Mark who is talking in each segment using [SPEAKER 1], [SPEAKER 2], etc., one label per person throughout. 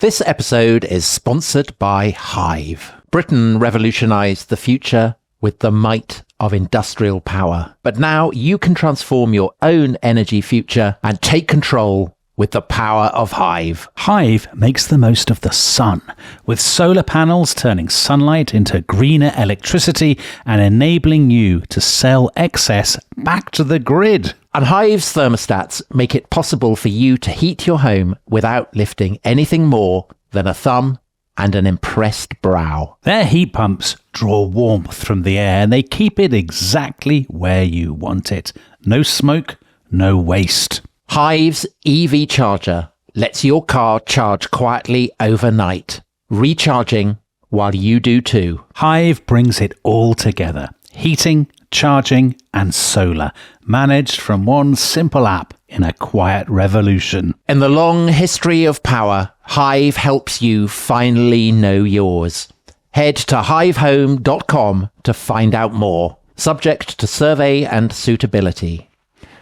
[SPEAKER 1] This episode is sponsored by Hive. Britain revolutionized the future with the might of industrial power. But now you can transform your own energy future and take control with the power of Hive.
[SPEAKER 2] Hive makes the most of the sun, with solar panels turning sunlight into greener electricity and enabling you to sell excess back to the grid.
[SPEAKER 1] And Hive's thermostats make it possible for you to heat your home without lifting anything more than a thumb and an impressed brow.
[SPEAKER 2] Their heat pumps draw warmth from the air and they keep it exactly where you want it. No smoke, no waste.
[SPEAKER 1] Hive's EV charger lets your car charge quietly overnight, recharging while you do too.
[SPEAKER 2] Hive brings it all together. Heating, charging and solar, managed from one simple app in a quiet revolution.
[SPEAKER 1] In the long history of power, Hive helps you finally know yours. Head to hivehome.com to find out more. Subject to survey and suitability.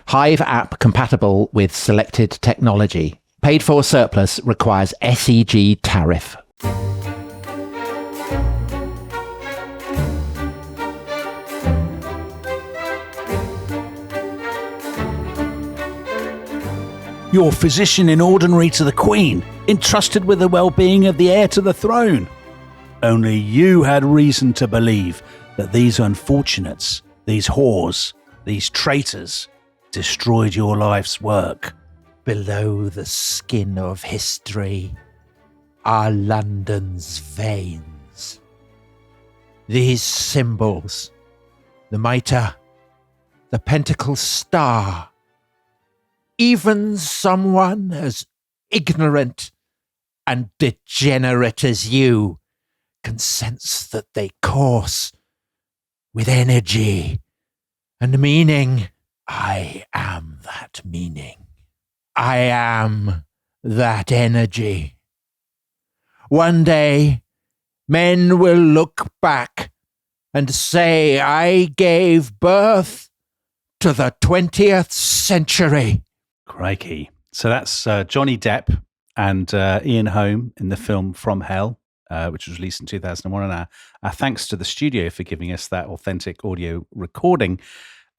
[SPEAKER 1] Hive app compatible with selected technology. Paid for surplus requires SEG tariff.
[SPEAKER 2] Your physician in ordinary to the Queen, entrusted with the well-being of the heir to the throne. Only you had reason to believe that these unfortunates, these whores, these traitors, destroyed your life's work.
[SPEAKER 1] Below the skin of history are London's veins. These symbols, the mitre, the pentacle star, even someone as ignorant and degenerate as you can sense that they course with energy and meaning. I am that meaning. I am that energy. One day, men will look back and say I gave birth to the 20th century.
[SPEAKER 2] Crikey. So that's Johnny Depp and Ian Holm in the film From Hell, which was released in 2001. And our thanks to the studio for giving us that authentic audio recording.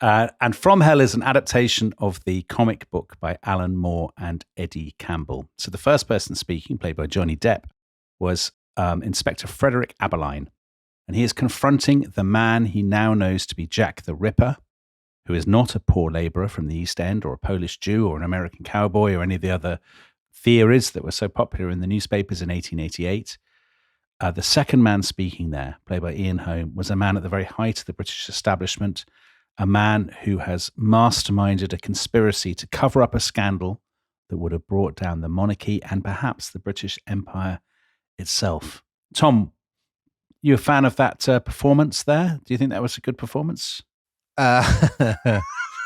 [SPEAKER 2] And From Hell is an adaptation of the comic book by Alan Moore and Eddie Campbell. So the first person speaking, played by Johnny Depp, was Inspector Frederick Aberline. And he is confronting the man he now knows to be Jack the Ripper, who is not a poor labourer from the East End or a Polish Jew or an American cowboy or any of the other theories that were so popular in the newspapers in 1888. The second man speaking there, played by Ian Holm, was a man at the very height of the British establishment, a man who has masterminded a conspiracy to cover up a scandal that would have brought down the monarchy and perhaps the British Empire itself. Tom, you a fan of that performance there? Do you think that was a good performance?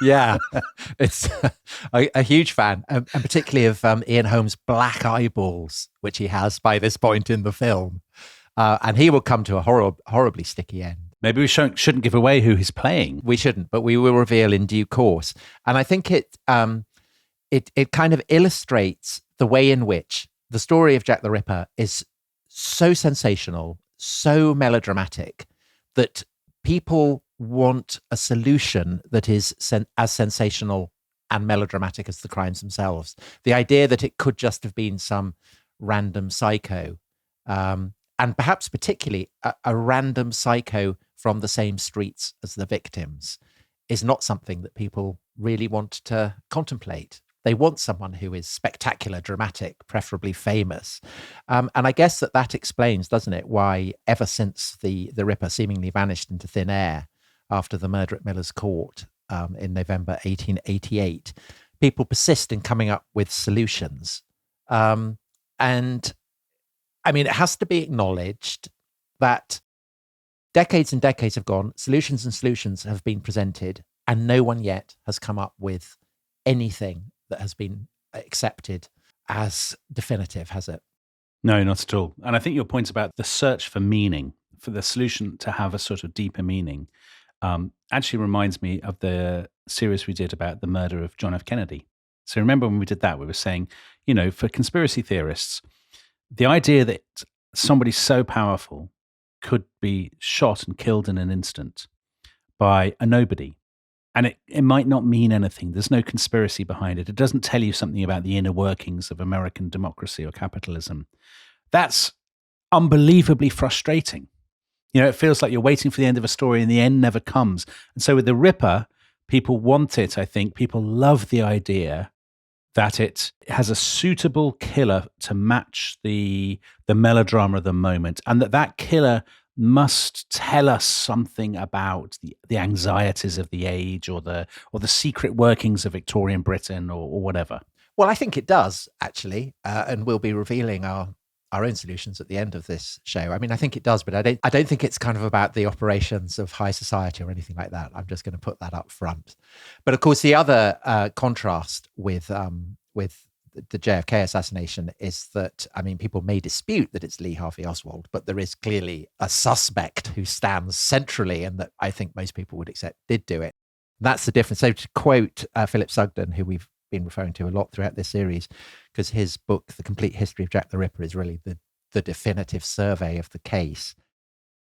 [SPEAKER 1] Yeah, it's a huge fan, and particularly of Ian Holm's black eyeballs, which he has by this point in the film. And he will come to a horribly sticky end.
[SPEAKER 2] Maybe we shouldn't give away who he's playing.
[SPEAKER 1] We shouldn't, but we will reveal in due course. And I think it kind of illustrates the way in which the story of Jack the Ripper is so sensational, so melodramatic, that people want a solution that is as sensational and melodramatic as the crimes themselves. The idea that it could just have been some random psycho, and perhaps particularly a random psycho from the same streets as the victims, is not something that people really want to contemplate. They want someone who is spectacular, dramatic, preferably famous. And I guess that explains, doesn't it, why ever since the Ripper seemingly vanished into thin air after the murder at Miller's Court in November 1888, people persist in coming up with solutions. And I mean, it has to be acknowledged that decades and decades have gone, solutions and solutions have been presented, and no one yet has come up with anything that has been accepted as definitive, has it?
[SPEAKER 2] No, not at all. And I think your point about the search for meaning, for the solution to have a sort of deeper meaning, actually reminds me of the series we did about the murder of John F. Kennedy. So remember when we did that, we were saying, you know, for conspiracy theorists, The idea that somebody so powerful could be shot and killed in an instant by a nobody. And it might not mean anything. There's no conspiracy behind it. It doesn't tell you something about the inner workings of American democracy or capitalism. That's unbelievably frustrating. It feels like you're waiting for the end of a story and the end never comes. And so with The Ripper, people want it, I think. People love the idea that it has a suitable killer to match the melodrama of the moment, and that killer must tell us something about the anxieties of the age or the secret workings of Victorian Britain or whatever.
[SPEAKER 1] Well, I think it does, actually, and we'll be revealing our own solutions at the end of this show. I mean, I think it does, but I don't think it's kind of about the operations of high society or anything like that. I'm just going to put that up front. But of course, the other contrast with the JFK assassination is that, I mean, people may dispute that it's Lee Harvey Oswald, but there is clearly a suspect who stands centrally and that I think most people would accept did do it. That's the difference. So to quote Philip Sugden, who we've been referring to a lot throughout this series, because his book, The Complete History of Jack the Ripper, is really the definitive survey of the case.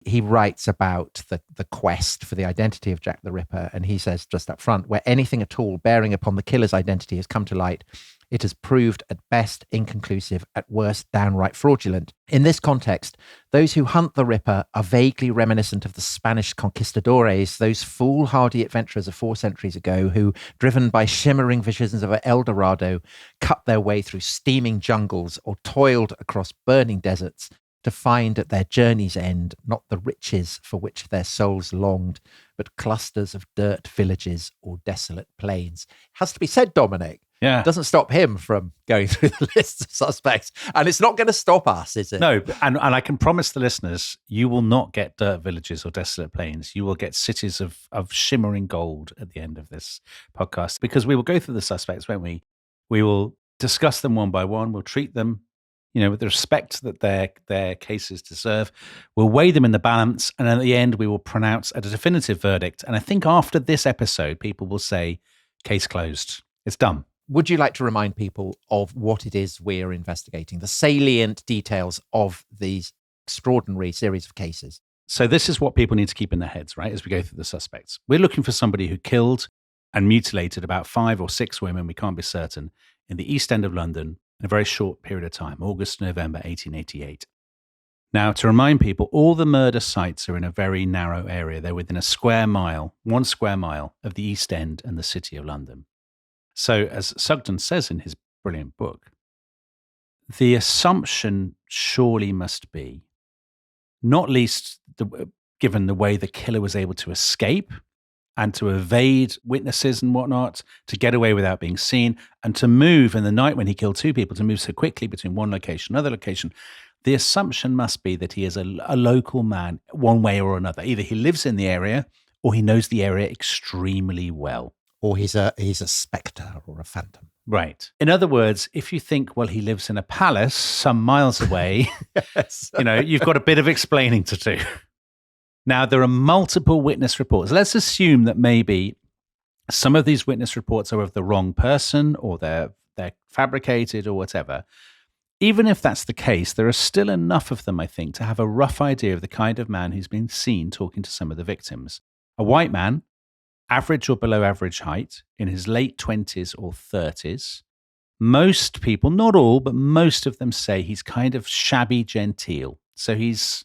[SPEAKER 1] He writes about the quest for the identity of Jack the Ripper, and he says just up front, where anything at all bearing upon the killer's identity has come to light, it has proved at best inconclusive, at worst downright fraudulent. In this context, those who hunt the Ripper are vaguely reminiscent of the Spanish conquistadores, those foolhardy adventurers of 4 centuries ago who, driven by shimmering visions of El Dorado, cut their way through steaming jungles or toiled across burning deserts to find at their journey's end not the riches for which their souls longed, but clusters of dirt villages or desolate plains. It has to be said, Dominic.
[SPEAKER 2] Yeah.
[SPEAKER 1] It doesn't stop him from going through the list of suspects. And it's not going to stop us, is it?
[SPEAKER 2] No, and I can promise the listeners, you will not get dirt villages or desolate plains. You will get cities of shimmering gold at the end of this podcast, because we will go through the suspects, won't we? We will discuss them one by one. We'll treat them, with the respect that their cases deserve. We'll weigh them in the balance, and at the end, we will pronounce a definitive verdict. And I think after this episode, people will say, case closed. It's done.
[SPEAKER 1] Would you like to remind people of what it is we're investigating, the salient details of these extraordinary series of cases?
[SPEAKER 2] So this is what people need to keep in their heads, right, as we go through the suspects. We're looking for somebody who killed and mutilated about 5 or 6 women, we can't be certain, in the East End of London in a very short period of time, August, November 1888. Now, to remind people, all the murder sites are in a very narrow area. They're within 1 square mile of the East End and the City of London. So, as Sugden says in his brilliant book, the assumption surely must be, not least given the way the killer was able to escape and to evade witnesses and whatnot, to get away without being seen, and to move in the night when he killed 2 people, to move so quickly between one location and another location, the assumption must be that he is a local man one way or another. Either he lives in the area or he knows the area extremely well.
[SPEAKER 1] Or he's a spectre or a phantom.
[SPEAKER 2] Right. In other words, if you think, well, he lives in a palace some miles away,
[SPEAKER 1] Yes.
[SPEAKER 2] You've got a bit of explaining to do. Now, there are multiple witness reports. Let's assume that maybe some of these witness reports are of the wrong person, or they're fabricated or whatever. Even if that's the case, there are still enough of them, I think, to have a rough idea of the kind of man who's been seen talking to some of the victims. A white man, average or below average height, in his late 20s or 30s. Most people, not all, but most of them say he's kind of shabby genteel. So he's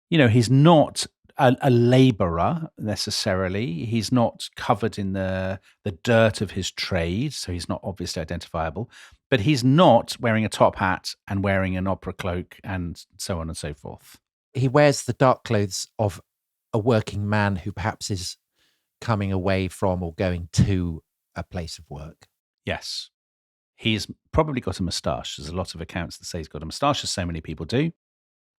[SPEAKER 2] not a laborer necessarily. He's not covered in the dirt of his trade, so he's not obviously identifiable. But he's not wearing a top hat and wearing an opera cloak and so on and so forth.
[SPEAKER 1] He wears the dark clothes of a working man who perhaps is coming away from or going to a place of work.
[SPEAKER 2] Yes. He's probably got a moustache. There's a lot of accounts that say he's got a moustache, as so many people do.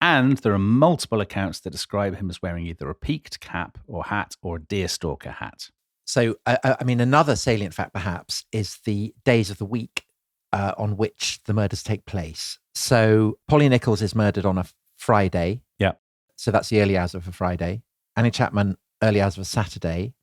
[SPEAKER 2] And there are multiple accounts that describe him as wearing either a peaked cap or hat or a deerstalker hat.
[SPEAKER 1] So, I mean, another salient fact perhaps is the days of the week on which the murders take place. So Polly Nichols is murdered on a Friday.
[SPEAKER 2] Yeah.
[SPEAKER 1] So that's the early hours of a Friday. Annie Chapman, early hours of a Saturday.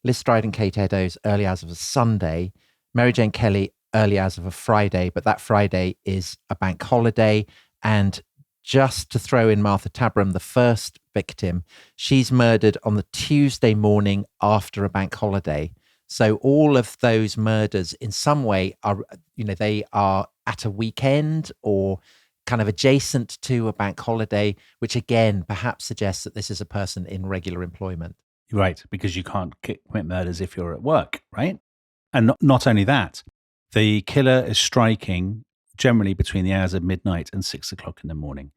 [SPEAKER 1] Liz Stride and Kate Eddowes, early hours of a Sunday. Mary Jane Kelly, early hours of a Friday, but that Friday is a bank holiday. And just to throw in Martha Tabram, the first victim, she's murdered on the Tuesday morning after a bank holiday. So all of those murders in some way are, they are at a weekend or kind of adjacent to a bank holiday, which again, perhaps suggests that this is a person in regular employment.
[SPEAKER 2] Right, because you can't commit murders if you're at work, right? And not only that, the killer is striking generally between the hours of midnight and 6 o'clock in the morning.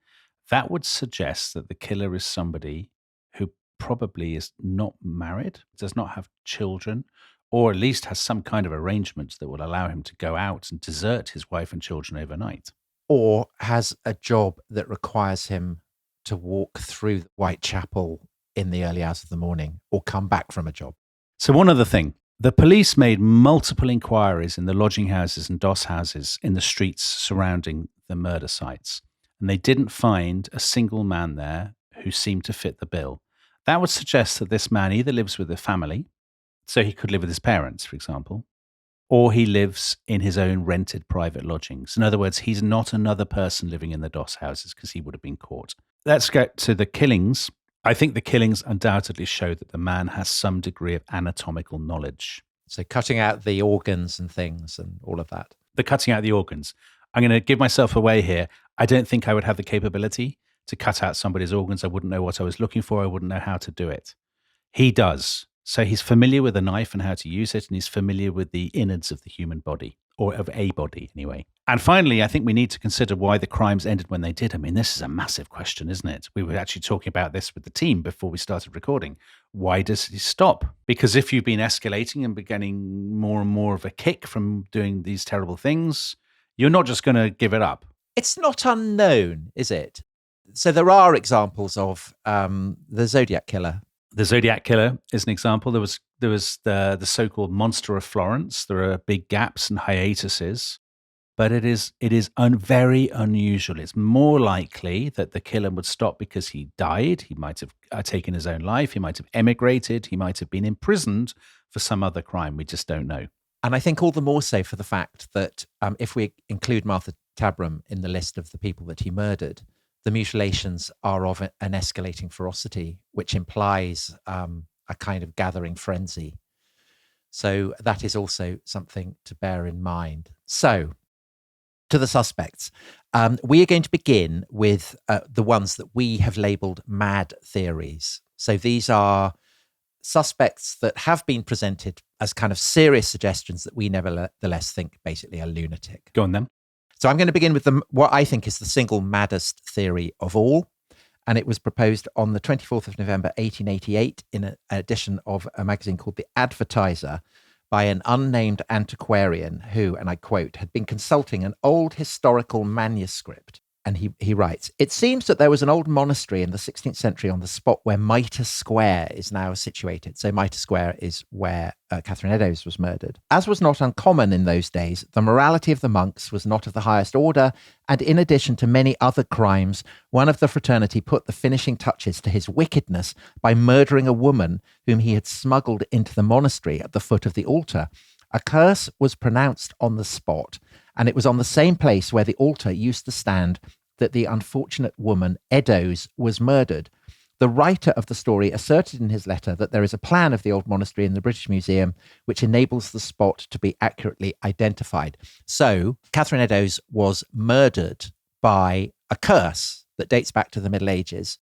[SPEAKER 2] That would suggest that the killer is somebody who probably is not married, does not have children, or at least has some kind of arrangement that will allow him to go out and desert his wife and children overnight.
[SPEAKER 1] Or has a job that requires him to walk through Whitechapel in the early hours of the morning or come back from a job.
[SPEAKER 2] So one other thing, the police made multiple inquiries in the lodging houses and doss houses in the streets surrounding the murder sites, and they didn't find a single man there who seemed to fit the bill. That would suggest that this man either lives with a family, so he could live with his parents, for example, or he lives in his own rented private lodgings. In other words, he's not another person living in the doss houses because he would have been caught. Let's get to the killings. I think the killings undoubtedly show that the man has some degree of anatomical knowledge.
[SPEAKER 1] So cutting out the organs and things and all of that.
[SPEAKER 2] The cutting out the organs. I'm going to give myself away here. I don't think I would have the capability to cut out somebody's organs. I wouldn't know what I was looking for. I wouldn't know how to do it. He does. So he's familiar with a knife and how to use it, and he's familiar with the innards of the human body, or of a body anyway. And finally, I think we need to consider why the crimes ended when they did. I mean, this is a massive question, isn't it? We were actually talking about this with the team before we started recording. Why does he stop? Because if you've been escalating and getting more and more of a kick from doing these terrible things, you're not just going to give it up.
[SPEAKER 1] It's not unknown, is it? So there are examples of the Zodiac Killer.
[SPEAKER 2] The Zodiac Killer is an example. There was the so-called Monster of Florence. There are big gaps and hiatuses, but it is very unusual. It's more likely that the killer would stop because he died. He might have taken his own life. He might have emigrated. He might have been imprisoned for some other crime. We just don't know.
[SPEAKER 1] And I think all the more so for the fact that if we include Martha Tabram in the list of the people that he murdered, the mutilations are of an escalating ferocity, which implies a kind of gathering frenzy. So that is also something to bear in mind. So, to the suspects. We are going to begin with the ones that we have labelled mad theories. So these are suspects that have been presented as kind of serious suggestions that we nevertheless think basically are lunatic.
[SPEAKER 2] Go on then.
[SPEAKER 1] So I'm going to begin with what I think is the single maddest theory of all. And it was proposed on the 24th of November, 1888, in an edition of a magazine called The Advertiser by an unnamed antiquarian who, and I quote, had been consulting an old historical manuscript. And he writes, "It seems that there was an old monastery in the 16th century on the spot where Mitre Square is now situated." So Mitre Square is where Catherine Eddowes was murdered. "As was not uncommon in those days, the morality of the monks was not of the highest order, and in addition to many other crimes, one of the fraternity put the finishing touches to his wickedness by murdering a woman whom he had smuggled into the monastery at the foot of the altar. A curse was pronounced on the spot, and it was on the same place where the altar used to stand that the unfortunate woman, Eddowes, was murdered. The writer of the story asserted in his letter that there is a plan of the old monastery in the British Museum which enables the spot to be accurately identified." So Catherine Eddowes was murdered by a curse that dates back to the Middle Ages.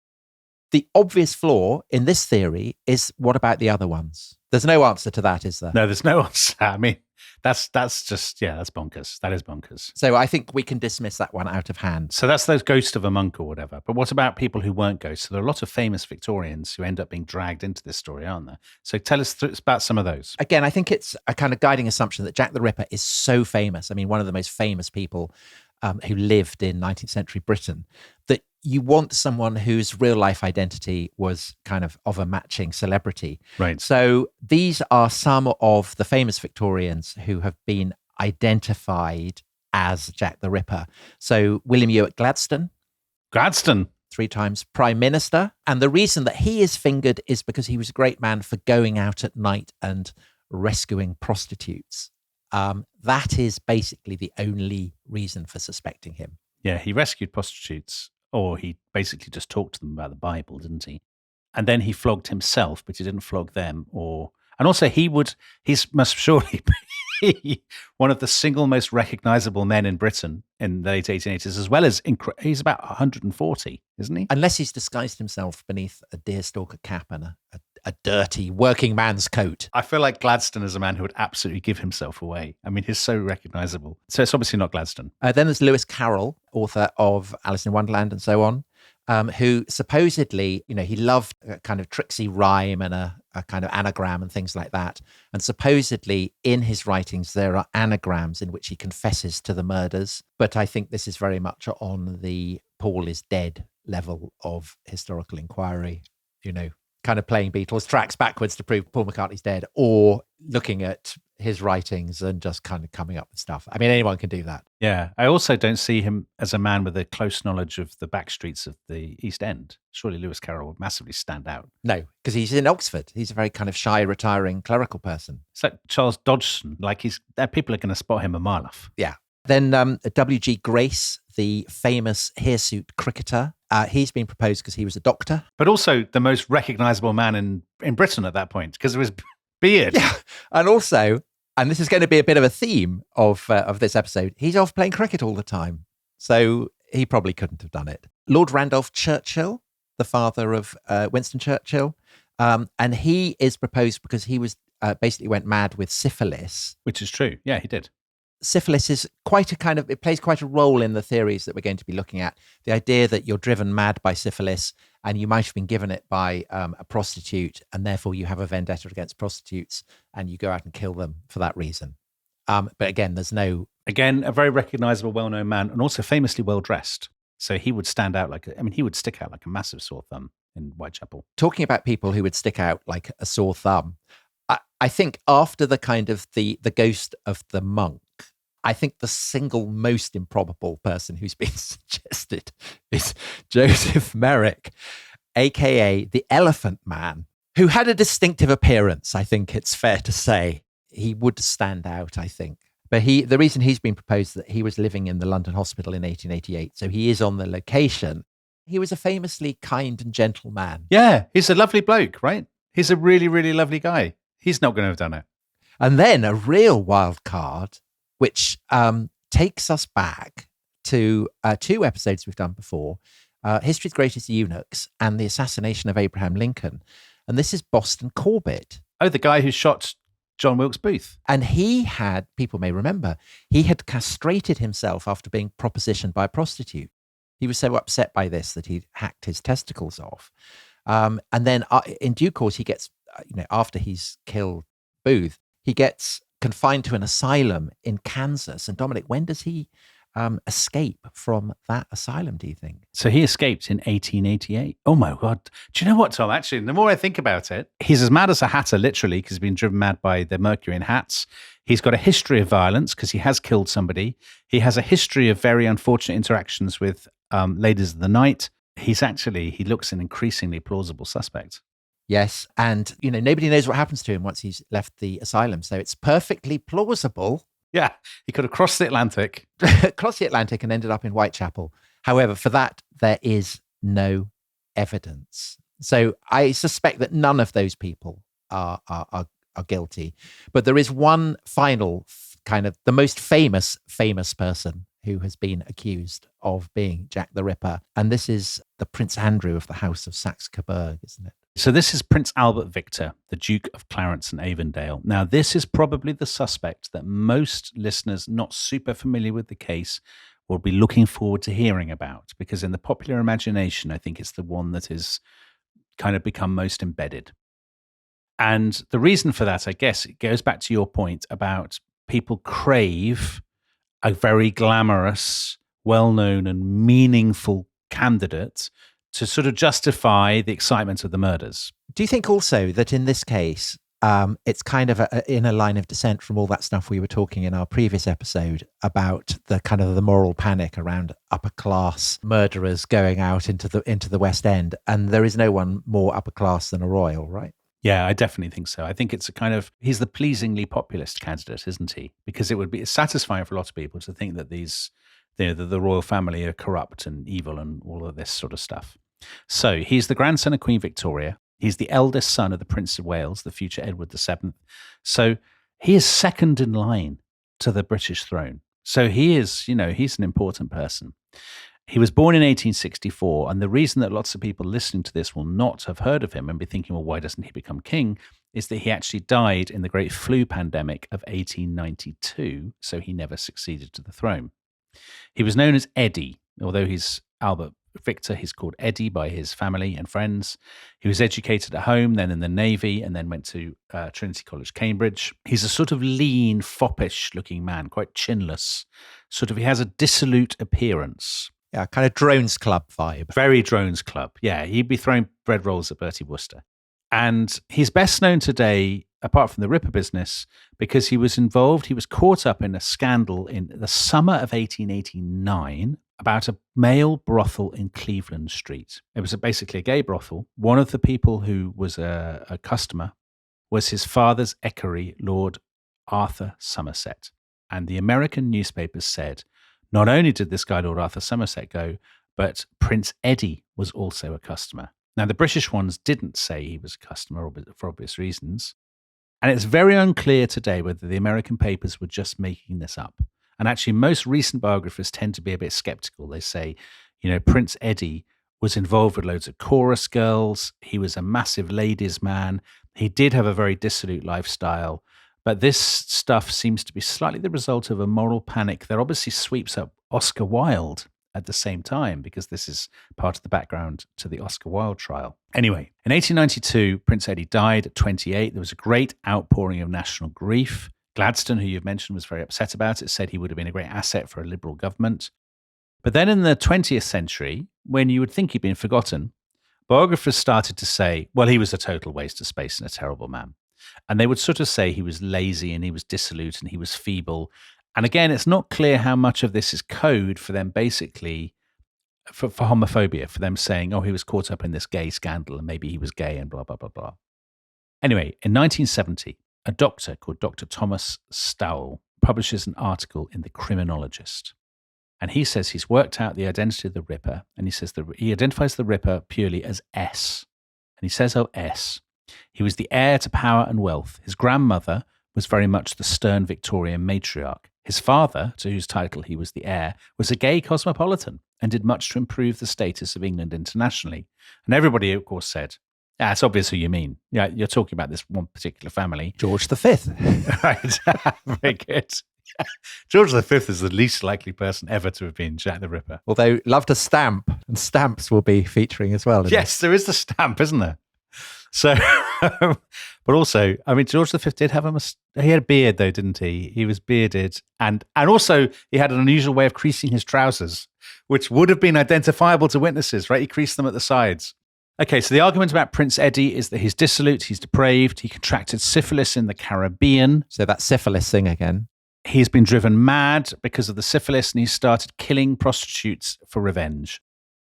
[SPEAKER 1] The obvious flaw in this theory is, what about the other ones? There's no answer to that, is there?
[SPEAKER 2] No, there's no answer. I mean, that's just, that's bonkers. That is bonkers.
[SPEAKER 1] So I think we can dismiss that one out of hand.
[SPEAKER 2] So that's those ghosts of a monk or whatever. But what about people who weren't ghosts? So there are a lot of famous Victorians who end up being dragged into this story, aren't there? So tell us about some of those.
[SPEAKER 1] Again, I think it's a kind of guiding assumption that Jack the Ripper is so famous. I mean, one of the most famous people who lived in 19th century Britain, that you want someone whose real life identity was kind of a matching celebrity.
[SPEAKER 2] Right.
[SPEAKER 1] So these are some of the famous Victorians who have been identified as Jack the Ripper. So William Ewart Gladstone. 3 times Prime Minister. And the reason that he is fingered is because he was a great man for going out at night and rescuing prostitutes. That is basically the only reason for suspecting him.
[SPEAKER 2] Yeah, he rescued prostitutes, or he basically just talked to them about the Bible, didn't he? And then he flogged himself, but he didn't flog them. And also he's must surely be one of the single most recognizable men in Britain in the late 1880s, as well as he's about 140, isn't he?
[SPEAKER 1] Unless he's disguised himself beneath a deerstalker cap and a dirty working man's coat.
[SPEAKER 2] I feel like Gladstone is a man who would absolutely give himself away. I mean, he's so recognizable. So it's obviously not Gladstone.
[SPEAKER 1] Then there's Lewis Carroll, author of Alice in Wonderland and so on, who supposedly, he loved a kind of tricksy rhyme and a kind of anagram and things like that. And supposedly in his writings, there are anagrams in which he confesses to the murders. But I think this is very much on the Paul is dead level of historical inquiry, kind of playing Beatles tracks backwards to prove Paul McCartney's dead, or looking at his writings and just kind of coming up with stuff. I mean, anyone can do that.
[SPEAKER 2] Yeah. I also don't see him as a man with a close knowledge of the back streets of the East End. Surely Lewis Carroll would massively stand out.
[SPEAKER 1] No, because he's in Oxford. He's a very kind of shy, retiring clerical person.
[SPEAKER 2] It's like Charles Dodgson. Like people are going to spot him a mile off.
[SPEAKER 1] Yeah. Then W.G. Grace, the famous hirsute cricketer, he's been proposed because he was a doctor.
[SPEAKER 2] But also the most recognizable man in Britain at that point, because of his beard.
[SPEAKER 1] Yeah. And also, and this is going to be a bit of a theme of this episode, he's off playing cricket all the time. So he probably couldn't have done it. Lord Randolph Churchill, the father of Winston Churchill, and he is proposed because he was basically went mad with syphilis.
[SPEAKER 2] Which is true. Yeah, he did.
[SPEAKER 1] Syphilis is it plays quite a role in the theories that we're going to be looking at. The idea that you're driven mad by syphilis and you might have been given it by a prostitute, and therefore you have a vendetta against prostitutes and you go out and kill them for that reason. But again,
[SPEAKER 2] Again, a very recognizable, well-known man, and also famously well-dressed. So he would stand out he would stick out like a massive sore thumb in Whitechapel.
[SPEAKER 1] Talking about people who would stick out like a sore thumb, I think after the kind of the ghost of the monk, I think the single most improbable person who's been suggested is Joseph Merrick, aka the Elephant Man, who had a distinctive appearance. I think it's fair to say he would stand out, I think. But the reason he's been proposed is that he was living in the London hospital in 1888. So he is on the location. He was a famously kind and gentle man.
[SPEAKER 2] Yeah, he's a lovely bloke, right? He's a really, really lovely guy. He's not going to have done it.
[SPEAKER 1] And then a real wild card, which takes us back to 2 episodes we've done before, History's Greatest Eunuchs and the assassination of Abraham Lincoln. And this is Boston Corbett.
[SPEAKER 2] Oh, the guy who shot John Wilkes Booth.
[SPEAKER 1] And he had, people may remember, he had castrated himself after being propositioned by a prostitute. He was so upset by this that he hacked his testicles off. And then in due course, he gets, after he's killed Booth, he gets confined to an asylum in Kansas. And Dominic, when does he escape from that asylum, do you think?
[SPEAKER 2] So he escaped in 1888. Oh my God. Do you know what, Tom? Actually, the more I think about it, he's as mad as a hatter, literally, because he's been driven mad by the mercury in hats. He's got a history of violence because he has killed somebody. He has a history of very unfortunate interactions with ladies of the night. He looks an increasingly plausible suspect.
[SPEAKER 1] Yes. And, nobody knows what happens to him once he's left the asylum. So it's perfectly plausible.
[SPEAKER 2] Yeah. He could have crossed the Atlantic.
[SPEAKER 1] And ended up in Whitechapel. However, for that, there is no evidence. So I suspect that none of those people are guilty. But there is one final kind of the most famous person who has been accused of being Jack the Ripper. And this is the Prince Andrew of the House of Saxe-Coburg, isn't it?
[SPEAKER 2] So this is Prince Albert Victor, the Duke of Clarence and Avondale. Now, this is probably the suspect that most listeners not super familiar with the case will be looking forward to hearing about, because in the popular imagination, I think it's the one that is kind of become most embedded. And the reason for that, I guess, it goes back to your point about people crave a very glamorous, well-known and meaningful candidate to sort of justify the excitement of the murders.
[SPEAKER 1] Do you think also that in this case, it's kind of in a line of descent from all that stuff we were talking in our previous episode about the kind of the moral panic around upper class murderers going out into the West End, and there is no one more upper class than a royal, right?
[SPEAKER 2] Yeah, I definitely think so. I think it's he's the pleasingly populist candidate, isn't he? Because it's satisfying for a lot of people to think that these the royal family are corrupt and evil and all of this sort of stuff. So he's the grandson of Queen Victoria. He's the eldest son of the Prince of Wales, the future Edward VII. So he is second in line to the British throne. So he is, he's an important person. He was born in 1864, and the reason that lots of people listening to this will not have heard of him and be thinking, well, why doesn't he become king, is that he actually died in the Great Flu Pandemic of 1892, so he never succeeded to the throne. He was known as Eddie, although he's Albert Victor, he's called Eddie by his family and friends. He was educated at home, then in the Navy, and then went to Trinity College, Cambridge. He's a sort of lean, foppish-looking man, quite chinless. He has a dissolute appearance.
[SPEAKER 1] Yeah, kind of Drones Club vibe.
[SPEAKER 2] Very Drones Club. Yeah, he'd be throwing bread rolls at Bertie Wooster. And he's best known today, apart from the Ripper business, because he was caught up in a scandal in the summer of 1889 about a male brothel in Cleveland Street. It was basically a gay brothel. One of the people who was a customer was his father's equerry, Lord Arthur Somerset. And the American newspapers said, not only did this guy, Lord Arthur Somerset, go, but Prince Eddie was also a customer. Now, the British ones didn't say he was a customer for obvious reasons. And it's very unclear today whether the American papers were just making this up. And actually, most recent biographers tend to be a bit skeptical. They say, Prince Eddie was involved with loads of chorus girls. He was a massive ladies' man. He did have a very dissolute lifestyle. But this stuff seems to be slightly the result of a moral panic that obviously sweeps up Oscar Wilde at the same time, because this is part of the background to the Oscar Wilde trial. Anyway, in 1892, Prince Eddie died at 28. There was a great outpouring of national grief. Gladstone, who you've mentioned, was very upset about it, said he would have been a great asset for a Liberal government. But then in the 20th century, when you would think he'd been forgotten, biographers started to say, well, he was a total waste of space and a terrible man. And they would sort of say he was lazy and he was dissolute and he was feeble. And again, it's not clear how much of this is code for them basically for homophobia, for them saying, oh, he was caught up in this gay scandal and maybe he was gay and blah, blah, blah, blah. Anyway, in 1970, a doctor called Dr. Thomas Stowell publishes an article in The Criminologist. And he says he's worked out the identity of the Ripper. And he says he identifies the Ripper purely as S. And he says, oh, S. He was the heir to power and wealth. His grandmother was very much the stern Victorian matriarch. His father, to whose title he was the heir, was a gay cosmopolitan and did much to improve the status of England internationally. And everybody, of course, said, it's obvious who you mean. Yeah, you're talking about this one particular family.
[SPEAKER 1] George V.
[SPEAKER 2] Right. Very good. George V is the least likely person ever to have been Jack the Ripper.
[SPEAKER 1] Although loved a stamp, and stamps will be featuring as well.
[SPEAKER 2] Yes, there is the stamp, isn't there? So, but also, George V did have he had a beard though, didn't he? He was bearded, and also he had an unusual way of creasing his trousers, which would have been identifiable to witnesses, right? He creased them at the sides. Okay, so the argument about Prince Eddie is that he's dissolute, he's depraved, he contracted syphilis in the Caribbean.
[SPEAKER 1] So that syphilis thing again.
[SPEAKER 2] He's been driven mad because of the syphilis, and he started killing prostitutes for revenge.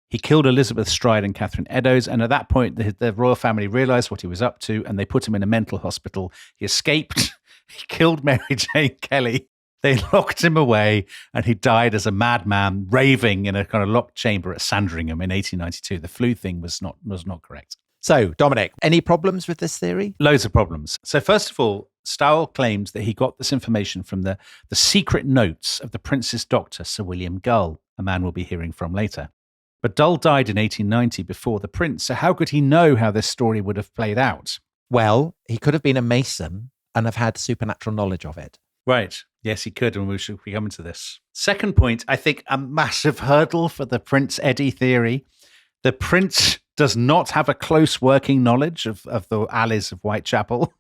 [SPEAKER 2] He killed Elizabeth Stride and Catherine Eddowes, and at that point, the royal family realised what he was up to, and they put him in a mental hospital. He escaped. He killed Mary Jane Kelly. They locked him away, and he died as a madman, raving in a kind of locked chamber at Sandringham in 1892. The flu thing was not correct.
[SPEAKER 1] So, Dominic, any problems with this theory?
[SPEAKER 2] Loads of problems. So, first of all, Stowell claims that he got this information from the secret notes of the Prince's doctor, Sir William Gull, a man we'll be hearing from later. But Gull died in 1890 before the Prince, so how could he know how this story would have played out?
[SPEAKER 1] Well, he could have been a Mason and have had supernatural knowledge of it.
[SPEAKER 2] Right. Yes, he could, and we should be coming to this. Second point, I think a massive hurdle for the Prince Eddie theory. The Prince does not have a close working knowledge of the alleys of Whitechapel,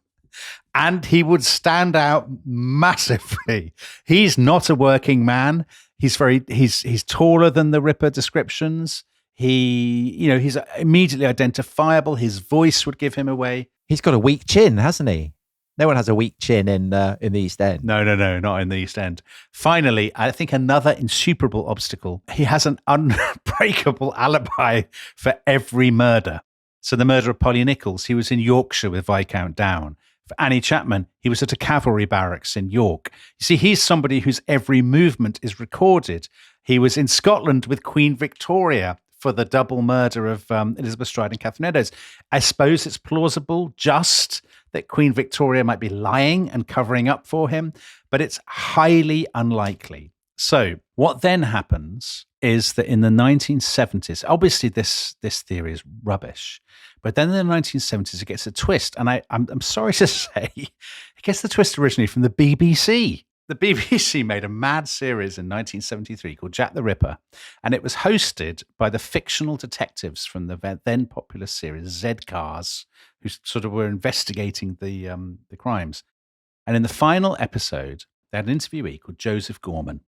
[SPEAKER 2] and he would stand out massively. He's not a working man. He's taller than the Ripper descriptions. He's immediately identifiable. His voice would give him away.
[SPEAKER 1] He's got a weak chin, hasn't he? No one has a weak chin in the East End.
[SPEAKER 2] No, not in the East End. Finally, I think another insuperable obstacle. He has an unbreakable alibi for every murder. So the murder of Polly Nichols, he was in Yorkshire with Viscount Down. For Annie Chapman, he was at a cavalry barracks in York. You see, he's somebody whose every movement is recorded. he was in Scotland with Queen Victoria for the double murder of Elizabeth Stride and Catherine Eddowes. I suppose it's plausible just that Queen Victoria might be lying and covering up for him, but it's highly unlikely. So what then happens is that in the 1970s, obviously this theory is rubbish, but then in the 1970s it gets a twist. And I'm sorry to say, it gets the twist originally from the BBC. The BBC made a mad series in 1973 called Jack the Ripper, and it was hosted by the fictional detectives from the then popular series Z-Cars, who sort of were investigating the crimes. And in the final episode, they had an interviewee called Joseph Gorman.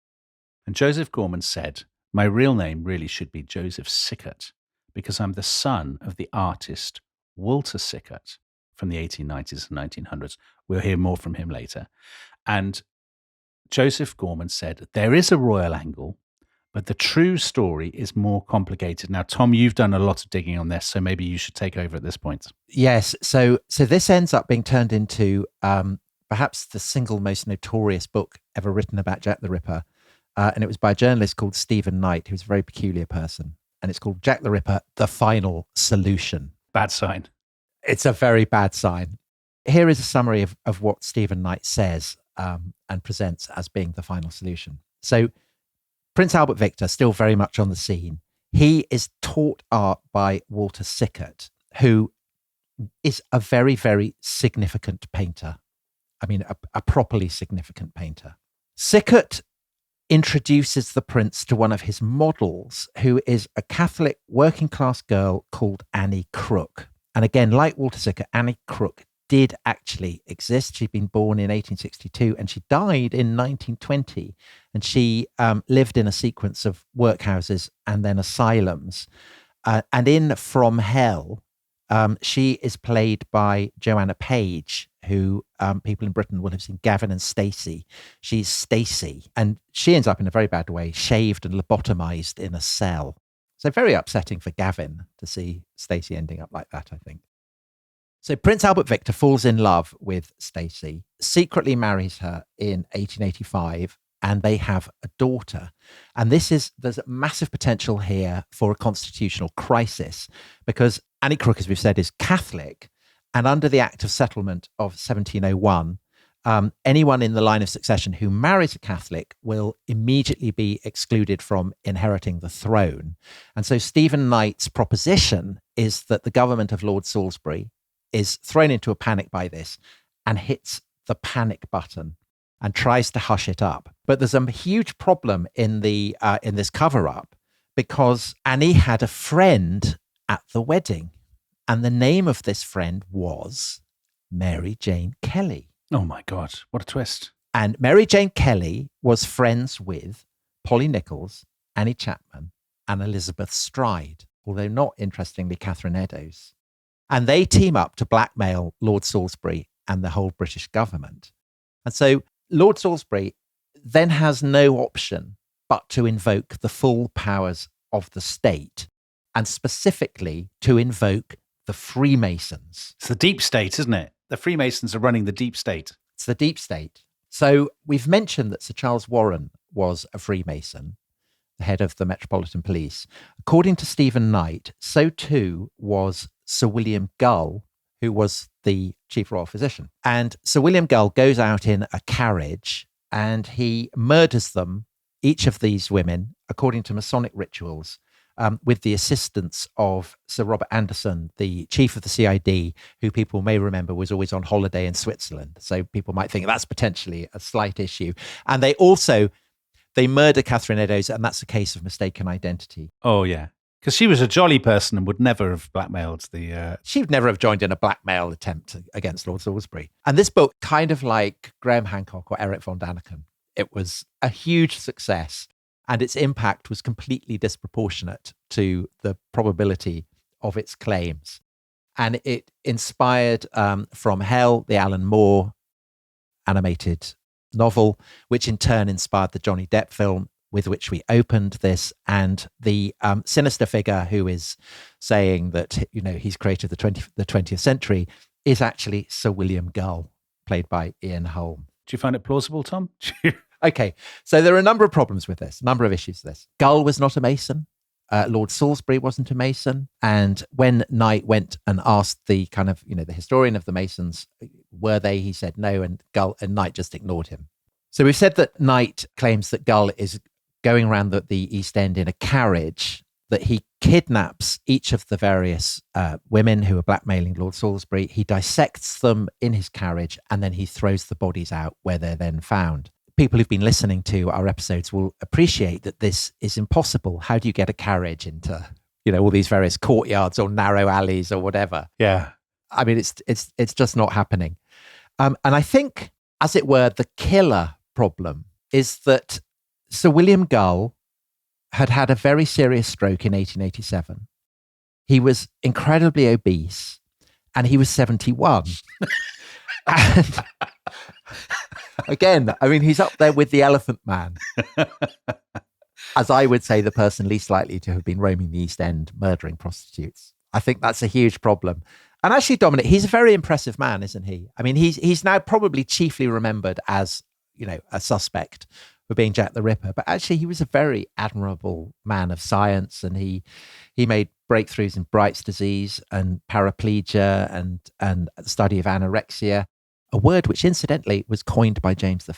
[SPEAKER 2] And Joseph Gorman said, "My real name really should be Joseph Syrett, because I'm the son of the artist Walter Syrett from the 1890s and 1900s. We'll hear more from him later." And Joseph Gorman said, "There is a royal angle, but the true story is more complicated." Now, Tom, you've done a lot of digging on this, so maybe you should take over at this point.
[SPEAKER 1] Yes. So this ends up being turned into perhaps the single most notorious book ever written about Jack the Ripper. And it was by a journalist called Stephen Knight, who's a very peculiar person. And it's called Jack the Ripper, The Final Solution.
[SPEAKER 2] Bad sign.
[SPEAKER 1] It's a very bad sign. Here is a summary of what Stephen Knight says and presents as being the final solution. So Prince Albert Victor, still very much on the scene, he is taught art by Walter Syrett, who is a very, very significant painter. I mean, a properly significant painter. Syrett introduces the prince to one of his models, who is a Catholic working class girl called Annie Crook. And again, like Walter Syrett, Annie Crook did actually exist. She'd been born in 1862 and she died in 1920. And she lived in a sequence of workhouses and then asylums. And in From Hell, she is played by Joanna Page, who people in Britain will have seen Gavin and Stacey. She's Stacey, and she ends up in a very bad way, shaved and lobotomized in a cell. So very upsetting for Gavin to see Stacey ending up like that, I think. So Prince Albert Victor falls in love with Stacey, secretly marries her in 1885, and they have a daughter. And there's a massive potential here for a constitutional crisis, because Annie Crook, as we've said, is Catholic. And under the Act of Settlement of 1701, anyone in the line of succession who marries a Catholic will immediately be excluded from inheriting the throne. And so Stephen Knight's proposition is that the government of Lord Salisbury is thrown into a panic by this and hits the panic button and tries to hush it up. But there's a huge problem in this cover-up, because Annie had a friend at the wedding. And the name of this friend was Mary Jane Kelly.
[SPEAKER 2] Oh my God, what a twist.
[SPEAKER 1] And Mary Jane Kelly was friends with Polly Nichols, Annie Chapman, and Elizabeth Stride, although not, interestingly, Catherine Eddowes. And they team up to blackmail Lord Salisbury and the whole British government. And so Lord Salisbury then has no option but to invoke the full powers of the state, and specifically to invoke the Freemasons.
[SPEAKER 2] It's the deep state, isn't it? The Freemasons are running the deep state.
[SPEAKER 1] It's the deep state. So we've mentioned that Sir Charles Warren was a Freemason, the head of the Metropolitan Police. According to Stephen Knight, so too was Sir William Gull, who was the chief royal physician. And Sir William Gull goes out in a carriage and he murders them, each of these women, according to Masonic rituals, with the assistance of Sir Robert Anderson, the chief of the CID, who people may remember was always on holiday in Switzerland. So people might think that's potentially a slight issue. And they murder Catherine Eddowes, and that's a case of mistaken identity.
[SPEAKER 2] Oh, yeah. Because she was a jolly person and would never have blackmailed the...
[SPEAKER 1] She would never have joined in a blackmail attempt against Lord Salisbury. And this book, kind of like Graham Hancock or Eric von Daniken, it was a huge success. And its impact was completely disproportionate to the probability of its claims. And it inspired From Hell, the Alan Moore animated novel, which in turn inspired the Johnny Depp film with which we opened this. And the sinister figure who is saying that, he's created the 20th century is actually Sir William Gull, played by Ian Holm.
[SPEAKER 2] Do you find it plausible, Tom?
[SPEAKER 1] Okay, so there are a number of problems with this, a number of issues with this. Gull was not a Mason. Lord Salisbury wasn't a Mason. And when Knight went and asked the kind of, the historian of the Masons, were they, he said no, and Knight just ignored him. So we've said that Knight claims that Gull is going around the East End in a carriage, that he kidnaps each of the various women who are blackmailing Lord Salisbury. He dissects them in his carriage, and then he throws the bodies out where they're then found. People who've been listening to our episodes will appreciate that this is impossible. How do you get a carriage into, all these various courtyards or narrow alleys or whatever?
[SPEAKER 2] Yeah.
[SPEAKER 1] I mean, it's just not happening. And I think, as it were, the killer problem is that Sir William Gull had a very serious stroke in 1887. He was incredibly obese, and he was 71. And again, I mean, he's up there with the Elephant Man, as I would say, the person least likely to have been roaming the East End murdering prostitutes. I think that's a huge problem. And actually, Dominic, he's a very impressive man, isn't he? I mean, he's now probably chiefly remembered as, a suspect for being Jack the Ripper, but actually he was a very admirable man of science, and he made breakthroughs in Bright's disease and paraplegia and the study of anorexia, a word which incidentally was coined by James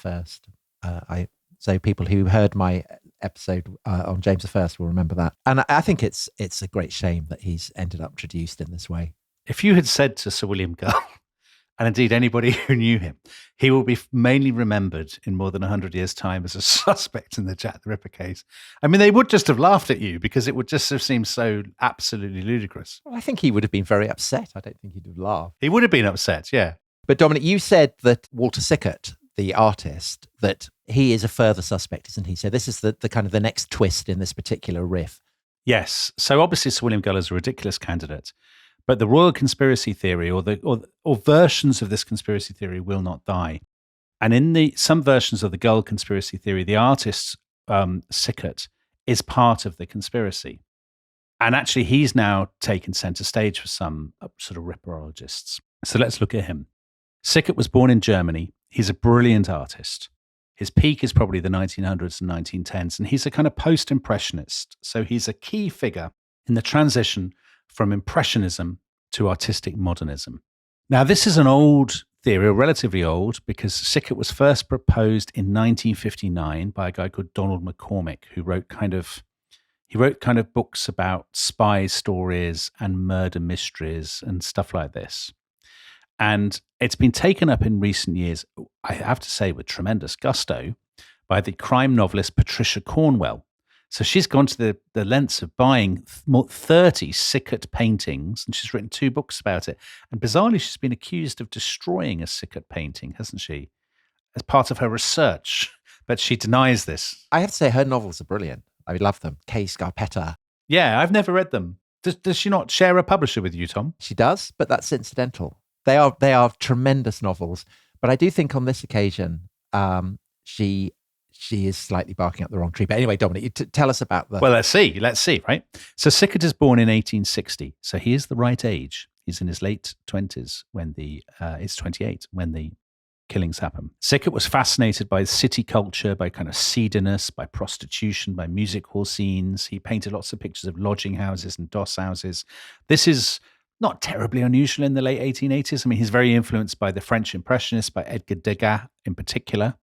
[SPEAKER 1] I. So people who heard my episode on James I will remember that. And I think it's a great shame that he's ended up traduced in this way.
[SPEAKER 2] If you had said to Sir William Gull, and indeed anybody who knew him, he will be mainly remembered in more than 100 years' time as a suspect in the Jack the Ripper case, I mean, they would just have laughed at you because it would just have seemed so absolutely ludicrous.
[SPEAKER 1] Well, I think he would have been very upset. I don't think he'd have laughed.
[SPEAKER 2] He would have been upset, yeah.
[SPEAKER 1] But Dominic, you said that Walter Syrett, the artist, that he is a further suspect, isn't he? So this is the kind of the next twist in this particular riff.
[SPEAKER 2] Yes. So obviously Sir William Gull is a ridiculous candidate, but the royal conspiracy theory or versions of this conspiracy theory will not die. And in some versions of the Gull conspiracy theory, the artist Syrett is part of the conspiracy. And actually, he's now taken center stage for some sort of ripperologists. So let's look at him. Syrett was born in Germany. He's a brilliant artist. His peak is probably the 1900s and 1910s, and he's a kind of post-impressionist. So he's a key figure in the transition from impressionism to artistic modernism. Now, this is an old theory, relatively old, because Syrett was first proposed in 1959 by a guy called Donald McCormick, who wrote kind of books about spy stories and murder mysteries and stuff like this. And it's been taken up in recent years, I have to say, with tremendous gusto by the crime novelist Patricia Cornwell. So she's gone to the lengths of buying 30 Syrett paintings, and she's written 2 books about it. And bizarrely, she's been accused of destroying a Syrett painting, hasn't she, as part of her research? But she denies this.
[SPEAKER 1] I have to say, her novels are brilliant. I love them. Kay Scarpetta.
[SPEAKER 2] Yeah, I've never read them. Does she not share a publisher with you, Tom?
[SPEAKER 1] She does, but that's incidental. They are tremendous novels, but I do think on this occasion, she is slightly barking up the wrong tree. But anyway, Dominic, you tell us about the...
[SPEAKER 2] Well, let's see, right? So Syrett is born in 1860, so he is the right age. He's in his late 20s when he's 28 when the killings happen. Syrett was fascinated by city culture, by kind of seediness, by prostitution, by music hall scenes. He painted lots of pictures of lodging houses and doss houses. This is not terribly unusual in the late 1880s. I mean, he's very influenced by the French Impressionists, by Edgar Degas in particular.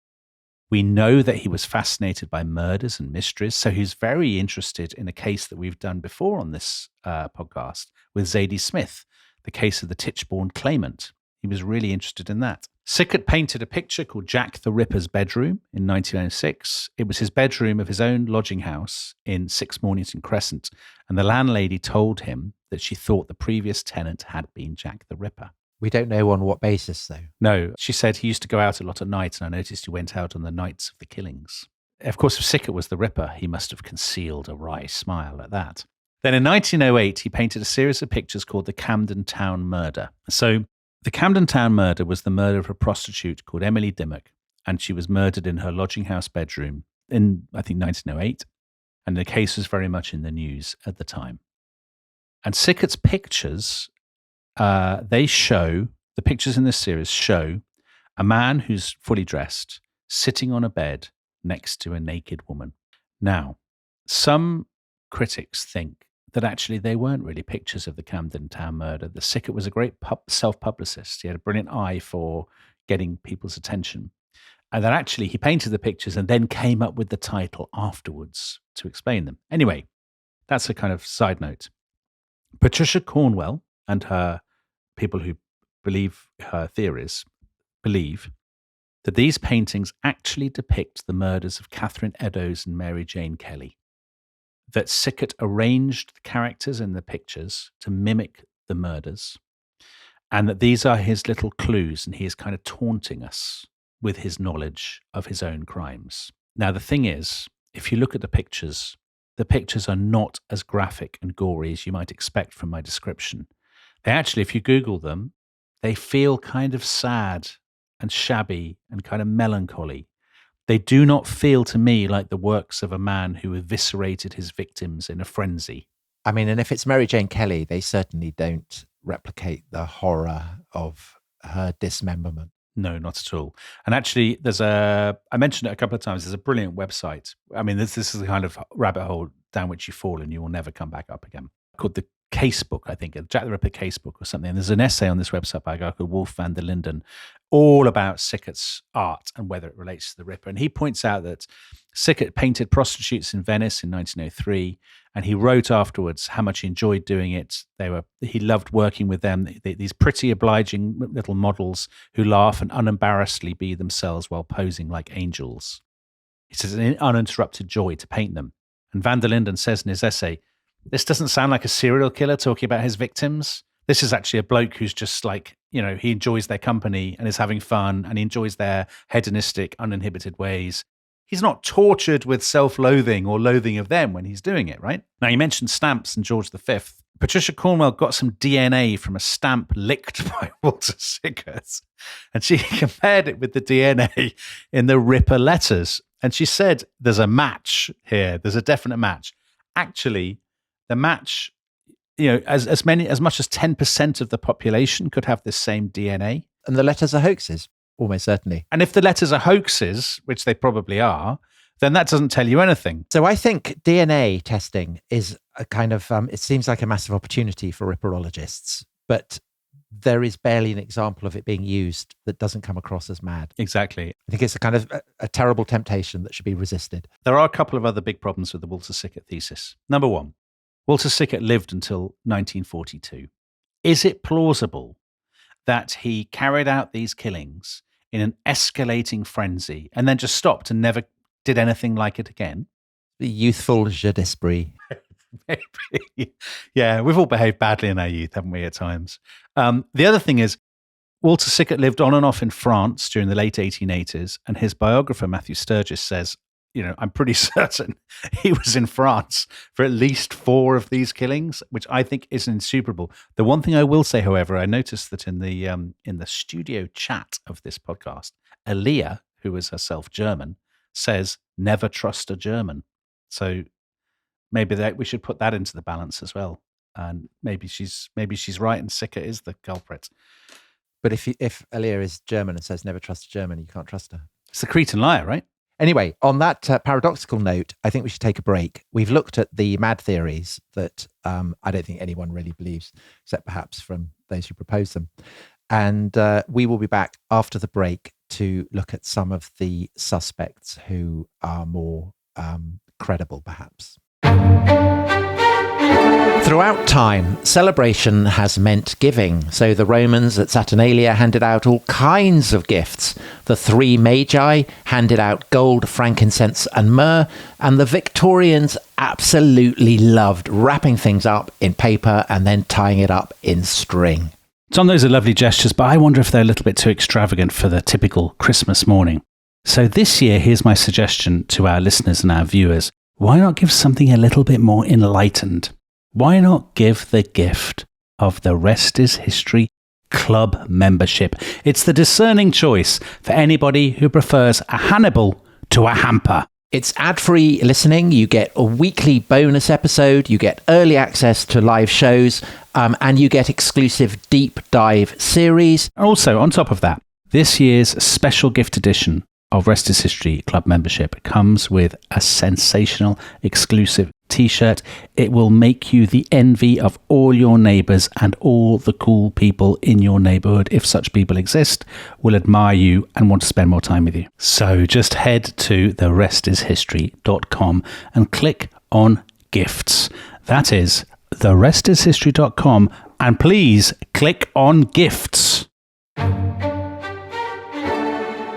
[SPEAKER 2] We know that he was fascinated by murders and mysteries, so he's very interested in a case that we've done before on this podcast with Zadie Smith, the case of the Tichborne claimant. He was really interested in that. Syrett painted a picture called Jack the Ripper's Bedroom in 1906. It was his bedroom of his own lodging house in 6 Mornington Crescent, and the landlady told him that she thought the previous tenant had been Jack the Ripper.
[SPEAKER 1] We don't know on what basis, though.
[SPEAKER 2] No, she said he used to go out a lot at night, and I noticed he went out on the nights of the killings. Of course, if Syrett was the Ripper, he must have concealed a wry smile at that. Then in 1908, he painted a series of pictures called the Camden Town Murder. So the Camden Town Murder was the murder of a prostitute called Emily Dimmock, and she was murdered in her lodging house bedroom in, I think, 1908, and the case was very much in the news at the time. And Syrett's pictures, the pictures in this series show a man who's fully dressed, sitting on a bed, next to a naked woman. Now, some critics think that actually they weren't really pictures of the Camden Town murder. That Syrett was a great self-publicist. He had a brilliant eye for getting people's attention. And that actually he painted the pictures and then came up with the title afterwards to explain them. Anyway, that's a kind of side note. Patricia Cornwell and her people who believe her theories believe that these paintings actually depict the murders of Catherine Eddowes and Mary Jane Kelly. That Syrett arranged the characters in the pictures to mimic the murders, and that these are his little clues, and he is kind of taunting us with his knowledge of his own crimes. Now, the thing is, if you look at the pictures are not as graphic and gory as you might expect from my description. They actually, if you Google them, they feel kind of sad and shabby and kind of melancholy. They do not feel to me like the works of a man who eviscerated his victims in a frenzy.
[SPEAKER 1] I mean, and if it's Mary Jane Kelly, they certainly don't replicate the horror of her dismemberment.
[SPEAKER 2] No, not at all. And actually, I mentioned it a couple of times, there's a brilliant website. I mean, this is the kind of rabbit hole down which you fall and you will never come back up again, called the Casebook, I think, Jack the Ripper Casebook or something. And there's an essay on this website by a guy called Wolf van der Linden, all about Syrett's art and whether it relates to the Ripper. And he points out that Syrett painted prostitutes in Venice in 1903, and he wrote afterwards how much he enjoyed doing it. He loved working with them, these pretty obliging little models who laugh and unembarrassedly be themselves while posing like angels. He says an uninterrupted joy to paint them. And van der Linden says in his essay, this doesn't sound like a serial killer talking about his victims. This is actually a bloke who's just like, he enjoys their company and is having fun and he enjoys their hedonistic, uninhibited ways. He's not tortured with self-loathing or loathing of them when he's doing it, right? Now, you mentioned stamps and George V. Patricia Cornwell got some DNA from a stamp licked by Walter Syrett, and she compared it with the DNA in the Ripper letters. And she said, there's a match here. There's a definite match. Actually, the match, as much as 10% of the population could have this same DNA.
[SPEAKER 1] And the letters are hoaxes, almost certainly.
[SPEAKER 2] And if the letters are hoaxes, which they probably are, then that doesn't tell you anything.
[SPEAKER 1] So I think DNA testing is a kind of, it seems like a massive opportunity for ripperologists, but there is barely an example of it being used that doesn't come across as mad.
[SPEAKER 2] Exactly.
[SPEAKER 1] I think it's a kind of a terrible temptation that should be resisted.
[SPEAKER 2] There are a couple of other big problems with the Walter Syrett thesis. Number one, Walter Syrett lived until 1942. Is it plausible that he carried out these killings in an escalating frenzy and then just stopped and never did anything like it again?
[SPEAKER 1] The youthful jeu d'esprit.
[SPEAKER 2] Maybe. Yeah, we've all behaved badly in our youth, haven't we, at times? The other thing is, Walter Syrett lived on and off in France during the late 1880s, and his biographer, Matthew Sturgis, says, I'm pretty certain he was in France for at least 4 of these killings, which I think is insuperable. The one thing I will say, however, I noticed that in the studio chat of this podcast, Aaliyah, who is herself German, says, never trust a German. So maybe we should put that into the balance as well. And maybe she's right and Syrett is the culprit.
[SPEAKER 1] But if Aaliyah is German and says never trust a German, you can't trust her.
[SPEAKER 2] It's the Cretan liar, right?
[SPEAKER 1] Anyway, on that paradoxical note, I think we should take a break. We've looked at the mad theories that I don't think anyone really believes, except perhaps from those who propose them. And we will be back after the break to look at some of the suspects who are more credible, perhaps. Throughout time, celebration has meant giving. So the Romans at Saturnalia handed out all kinds of gifts. The 3 magi handed out gold, frankincense and myrrh. And the Victorians absolutely loved wrapping things up in paper and then tying it up in string.
[SPEAKER 2] Tom, those are lovely gestures, but I wonder if they're a little bit too extravagant for the typical Christmas morning. So this year, here's my suggestion to our listeners and our viewers. Why not give something a little bit more enlightened? Why not give the gift of the Rest is History Club membership? It's the discerning choice for anybody who prefers a Hannibal to a hamper.
[SPEAKER 1] It's ad-free listening. You get a weekly bonus episode. You get early access to live shows, and you get exclusive deep dive series.
[SPEAKER 2] Also, on top of that, this year's special gift edition of Rest is History Club membership comes with a sensational exclusive t-shirt. It will make you the envy of all your neighbours, and all the cool people in your neighbourhood, if such people exist, will admire you and want to spend more time with you. So just head to therestishistory.com and click on gifts. That is therestishistory.com, and please click on gifts.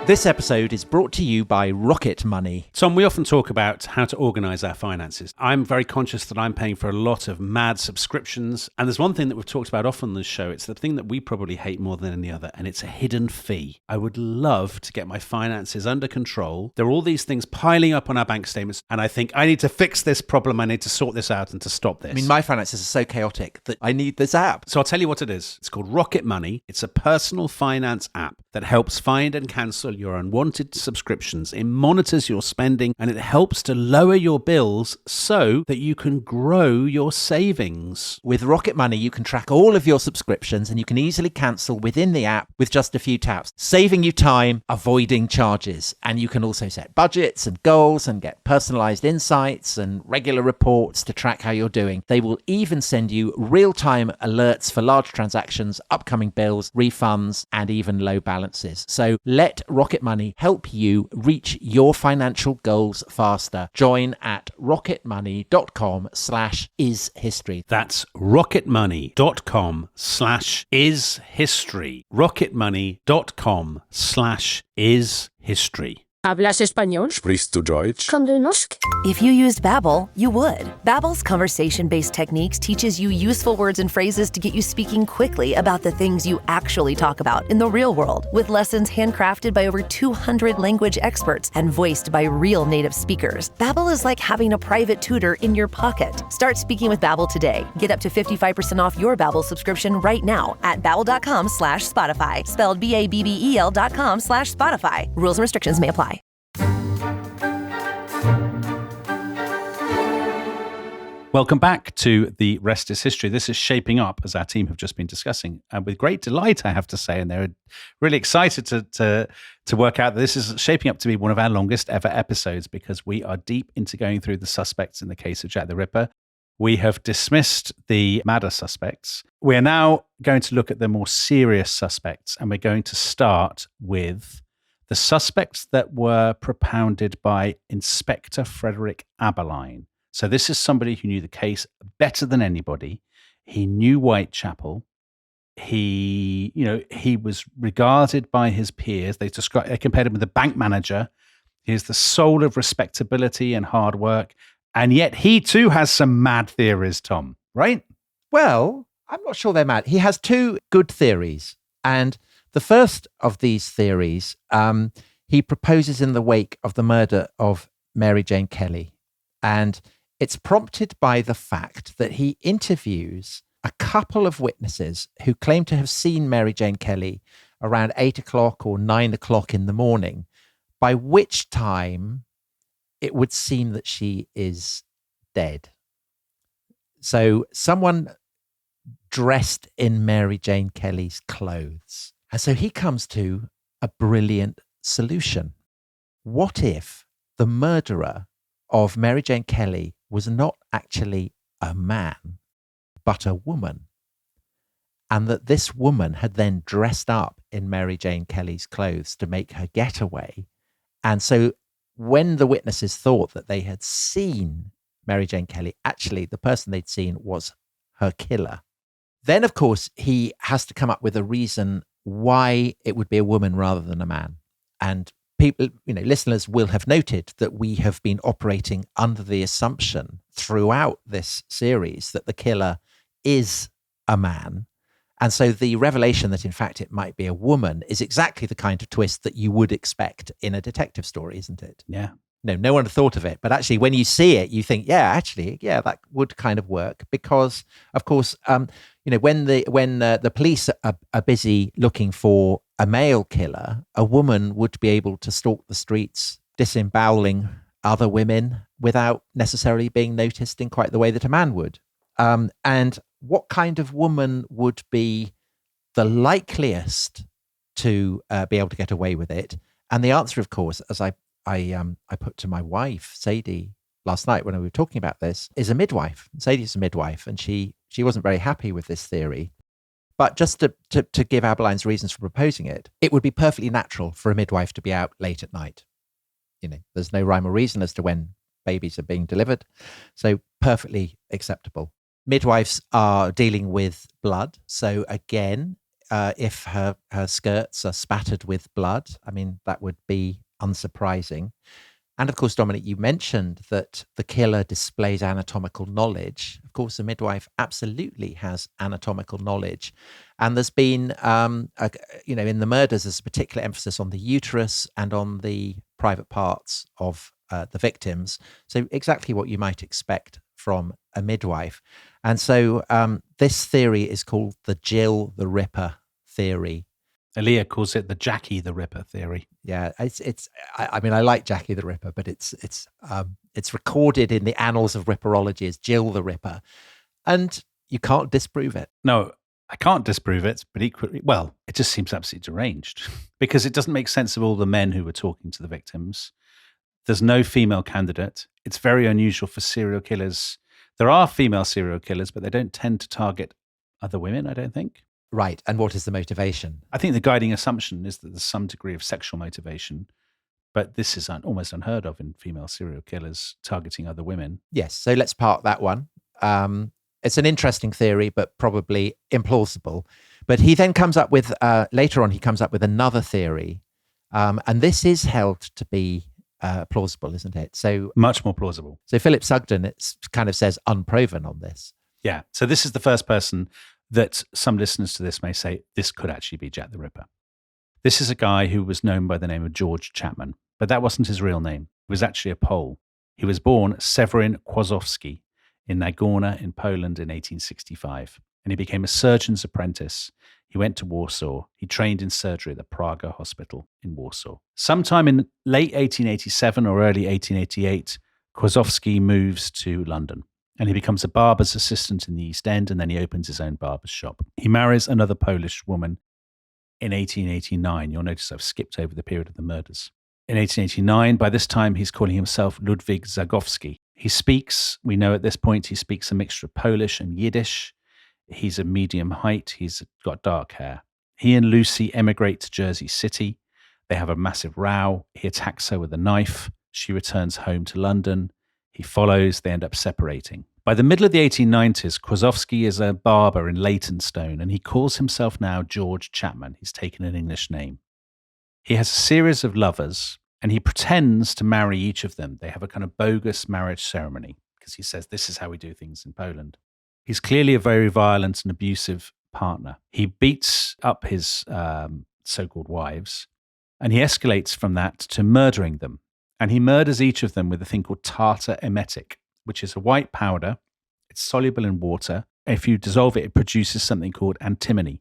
[SPEAKER 1] This episode is brought to you by Rocket Money.
[SPEAKER 2] Tom, we often talk about how to organise our finances. I'm very conscious that I'm paying for a lot of mad subscriptions. And there's one thing that we've talked about often on this show. It's the thing that we probably hate more than any other, and it's a hidden fee. I would love to get my finances under control. There are all these things piling up on our bank statements, and I think I need to fix this problem. I need to sort this out and to stop this.
[SPEAKER 1] I mean, my finances are so chaotic that I need this app.
[SPEAKER 2] So I'll tell you what it is. It's called Rocket Money. It's a personal finance app that helps find and cancel your unwanted subscriptions. It monitors your spending, and it helps to lower your bills so that you can grow your savings.
[SPEAKER 1] With Rocket Money, you can track all of your subscriptions, and you can easily cancel within the app with just a few taps, saving you time, avoiding charges. And you can also set budgets and goals and get personalized insights and regular reports to track how you're doing. They will even send you real-time alerts for large transactions, upcoming bills, refunds, and even low balances. So let Rocket Money help you reach your financial goals faster. Join at rocketmoney.com/ishistory.
[SPEAKER 2] That's rocketmoney.com/ishistory. rocketmoney.com/ishistory.
[SPEAKER 3] ¿Hablas español?
[SPEAKER 4] Sprichst du Deutsch?
[SPEAKER 3] Kan du norsk?
[SPEAKER 5] If you used Babbel, you would. Babbel's conversation-based techniques teaches you useful words and phrases to get you speaking quickly about the things you actually talk about in the real world, with lessons handcrafted by over 200 language experts and voiced by real native speakers. Babbel is like having a private tutor in your pocket. Start speaking with Babbel today. Get up to 55% off your Babbel subscription right now at babbel.com/Spotify. Spelled BABBEL.com/Spotify. Rules and restrictions may apply.
[SPEAKER 2] Welcome back to The Rest is History. This is shaping up, as our team have just been discussing, and with great delight, I have to say, and they're really excited to work out that this is shaping up to be one of our longest ever episodes, because we are deep into going through the suspects in the case of Jack the Ripper. We have dismissed the madder suspects. We are now going to look at the more serious suspects, and we're going to start with the suspects that were propounded by Inspector Frederick Aberline. So this is somebody who knew the case better than anybody. He knew Whitechapel. He was regarded by his peers. They compared him with a bank manager. He is the soul of respectability and hard work. And yet he too has some mad theories, Tom, right?
[SPEAKER 1] Well, I'm not sure they're mad. He has two good theories. And the first of these theories, he proposes in the wake of the murder of Mary Jane Kelly. And it's prompted by the fact that he interviews a couple of witnesses who claim to have seen Mary Jane Kelly around 8 o'clock or 9 o'clock in the morning, by which time it would seem that she is dead. So someone dressed in Mary Jane Kelly's clothes. And so he comes to a brilliant solution. What if the murderer of Mary Jane Kelly was not actually a man, but a woman? And that this woman had then dressed up in Mary Jane Kelly's clothes to make her getaway. And so when the witnesses thought that they had seen Mary Jane Kelly, actually the person they'd seen was her killer. Then, of course, he has to come up with a reason why it would be a woman rather than a man. And people, listeners will have noted that we have been operating under the assumption throughout this series that the killer is a man. And so the revelation that in fact it might be a woman is exactly the kind of twist that you would expect in a detective story, isn't it?
[SPEAKER 2] Yeah.
[SPEAKER 1] No one had thought of it. But actually, when you see it, you think, that would kind of work. Because, of course, when the police are busy looking for a male killer, a woman would be able to stalk the streets, disemboweling other women without necessarily being noticed in quite the way that a man would. And what kind of woman would be the likeliest to be able to get away with it? And the answer, of course, as I put to my wife, Sadie, last night when we were talking about this, is a midwife. Sadie's a midwife, and she wasn't very happy with this theory. But just to give Abeline's reasons for proposing it, it would be perfectly natural for a midwife to be out late at night. There's no rhyme or reason as to when babies are being delivered. So perfectly acceptable. Midwives are dealing with blood. So again, if her skirts are spattered with blood, I mean, that would be unsurprising. And of course, Dominic, you mentioned that the killer displays anatomical knowledge. Of course, a midwife absolutely has anatomical knowledge. And there's been, in the murders, there's a particular emphasis on the uterus and on the private parts of the victims. So exactly what you might expect from a midwife. And so this theory is called the Jill the Ripper theory.
[SPEAKER 2] Aaliyah calls it the Jackie the Ripper theory.
[SPEAKER 1] Yeah, I mean, I like Jackie the Ripper, but it's recorded in the annals of ripperology as Jill the Ripper, and you can't disprove it.
[SPEAKER 2] No, I can't disprove it, but equally, well, it just seems absolutely deranged because it doesn't make sense of all the men who were talking to the victims. There's no female candidate. It's very unusual for serial killers. There are female serial killers, but they don't tend to target other women, I don't think.
[SPEAKER 1] Right. And what is the motivation?
[SPEAKER 2] I think the guiding assumption is that there's some degree of sexual motivation, but this is almost unheard of in female serial killers targeting other women.
[SPEAKER 1] Yes. So let's park that one. It's an interesting theory, but probably implausible. But he then comes up with, later on, he comes up with another theory. And this is held to be plausible, isn't it? So
[SPEAKER 2] much more plausible.
[SPEAKER 1] So Philip Sugden, it kind of says unproven on this.
[SPEAKER 2] Yeah. So this is the first person that some listeners to this may say, this could actually be Jack the Ripper. This is a guy who was known by the name of George Chapman, but that wasn't his real name. He was actually a Pole. He was born Seweryn Kłosowski in Nagorno in Poland in 1865, and he became a surgeon's apprentice. He went to Warsaw. He trained in surgery at the Praga Hospital in Warsaw. Sometime in late 1887 or early 1888, Kłosowski moves to London. And he becomes a barber's assistant in the East End, and then he opens his own barber's shop. He marries another Polish woman in 1889. You'll notice I've skipped over the period of the murders. In 1889, by this time, he's calling himself Ludwik Zagowski. He speaks, we know at this point, he speaks a mixture of Polish and Yiddish. He's a medium height. He's got dark hair. He and Lucy emigrate to Jersey City. They have a massive row. He attacks her with a knife. She returns home to London. He follows, they end up separating. By the middle of the 1890s, Kłosowski is a barber in Leytonstone, and he calls himself now George Chapman. He's taken an English name. He has a series of lovers, and he pretends to marry each of them. They have a kind of bogus marriage ceremony, because he says, this is how we do things in Poland. He's clearly a very violent and abusive partner. He beats up his so-called wives, and he escalates from that to murdering them. And he murders each of them with a thing called tartar emetic, which is a white powder. It's soluble in water. If you dissolve it, it produces something called antimony.